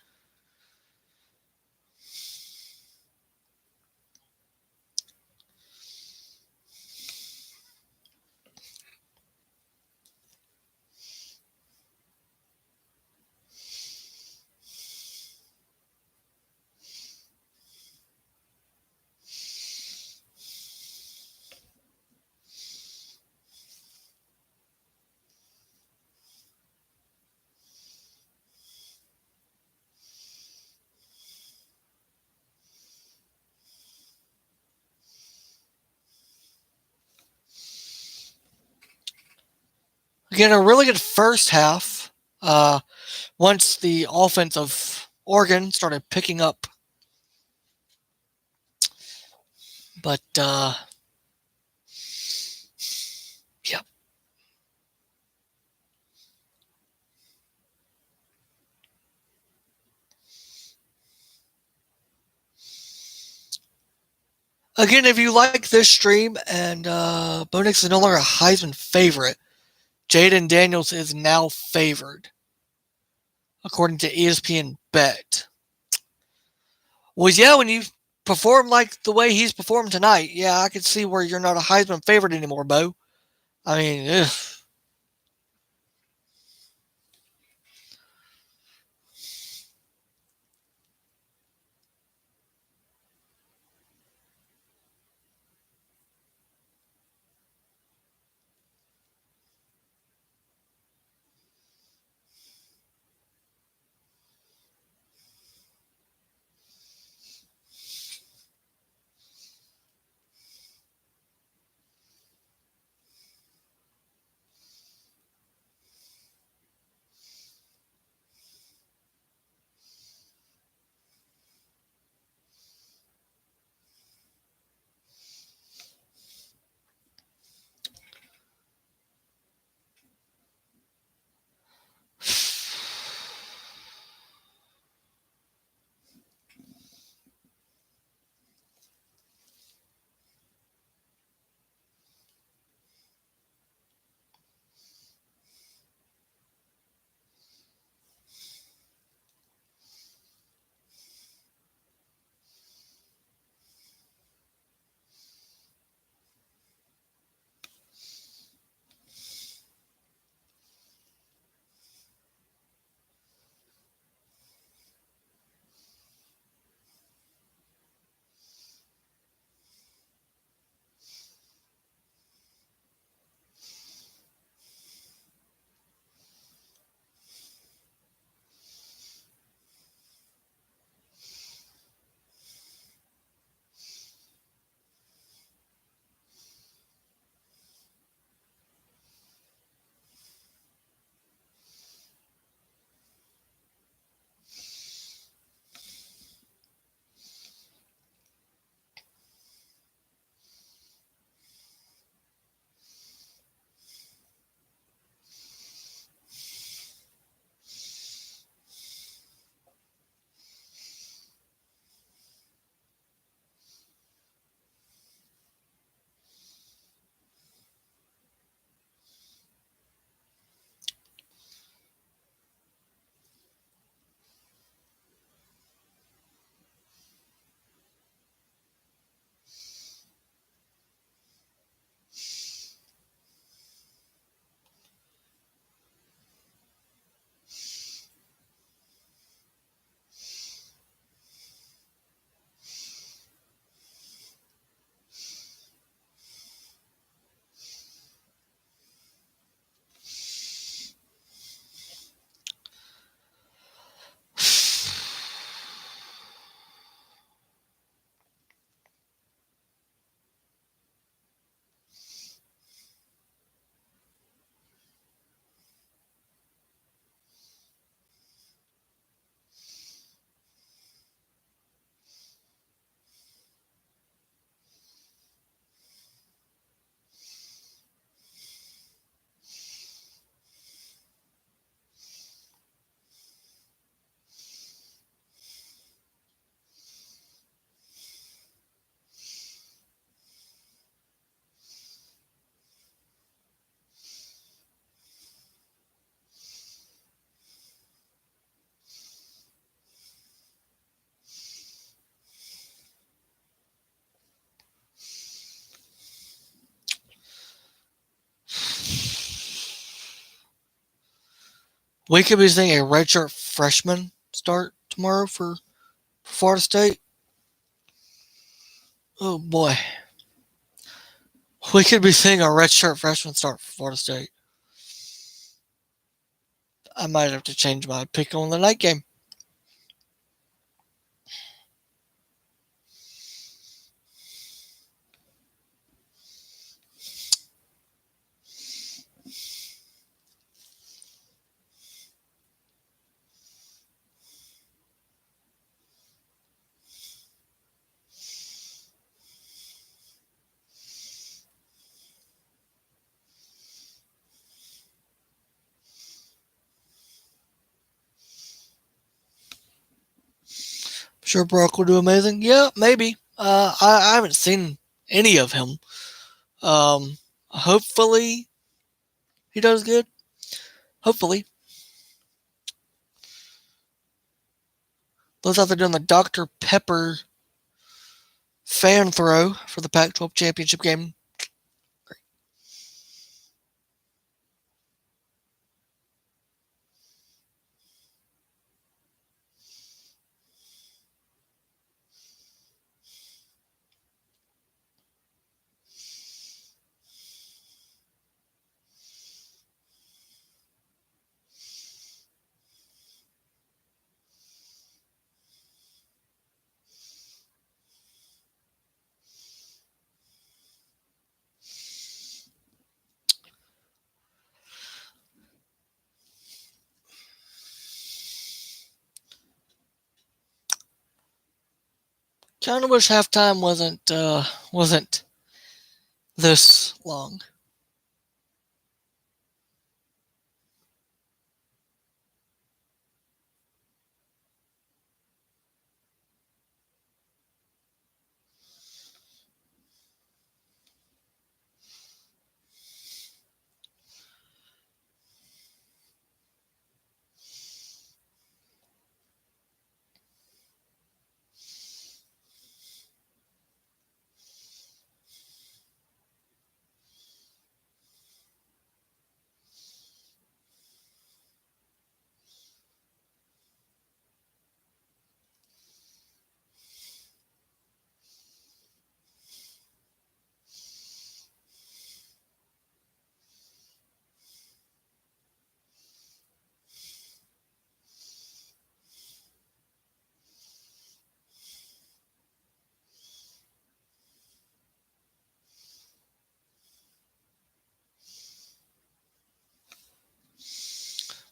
Again, a really good first half. Once the offense of Oregon started picking up, but yeah. Again, if you like this stream and Bo Nix is no longer a Heisman favorite, Jaden Daniels is now favored, according to ESPN Bet. Well, yeah, when you perform like the way he's performed tonight, yeah, I can see where you're not a Heisman favorite anymore, Bo. I mean, ugh. We could be seeing a redshirt freshman start tomorrow for Florida State. Oh boy. We could be seeing a redshirt freshman start for Florida State. I might have to change my pick on the night game. Sure, Brock will do amazing. Yeah, maybe. I haven't seen any of him. Hopefully he does good. Hopefully. Those out there doing the Dr. Pepper fan throw for the Pac-12 championship game. Kind of wish halftime wasn't this long.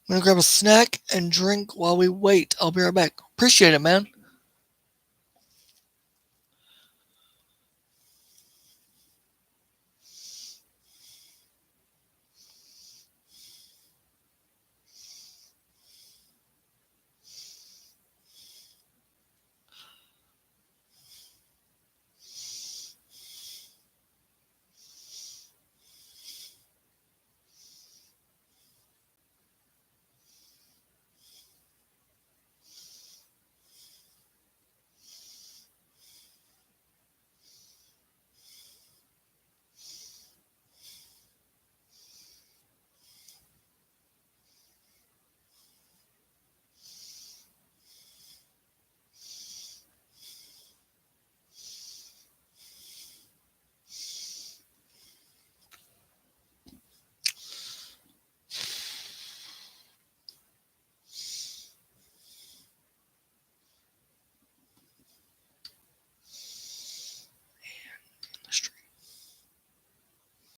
I'm gonna grab a snack and drink while we wait. I'll be right back. Appreciate it, man.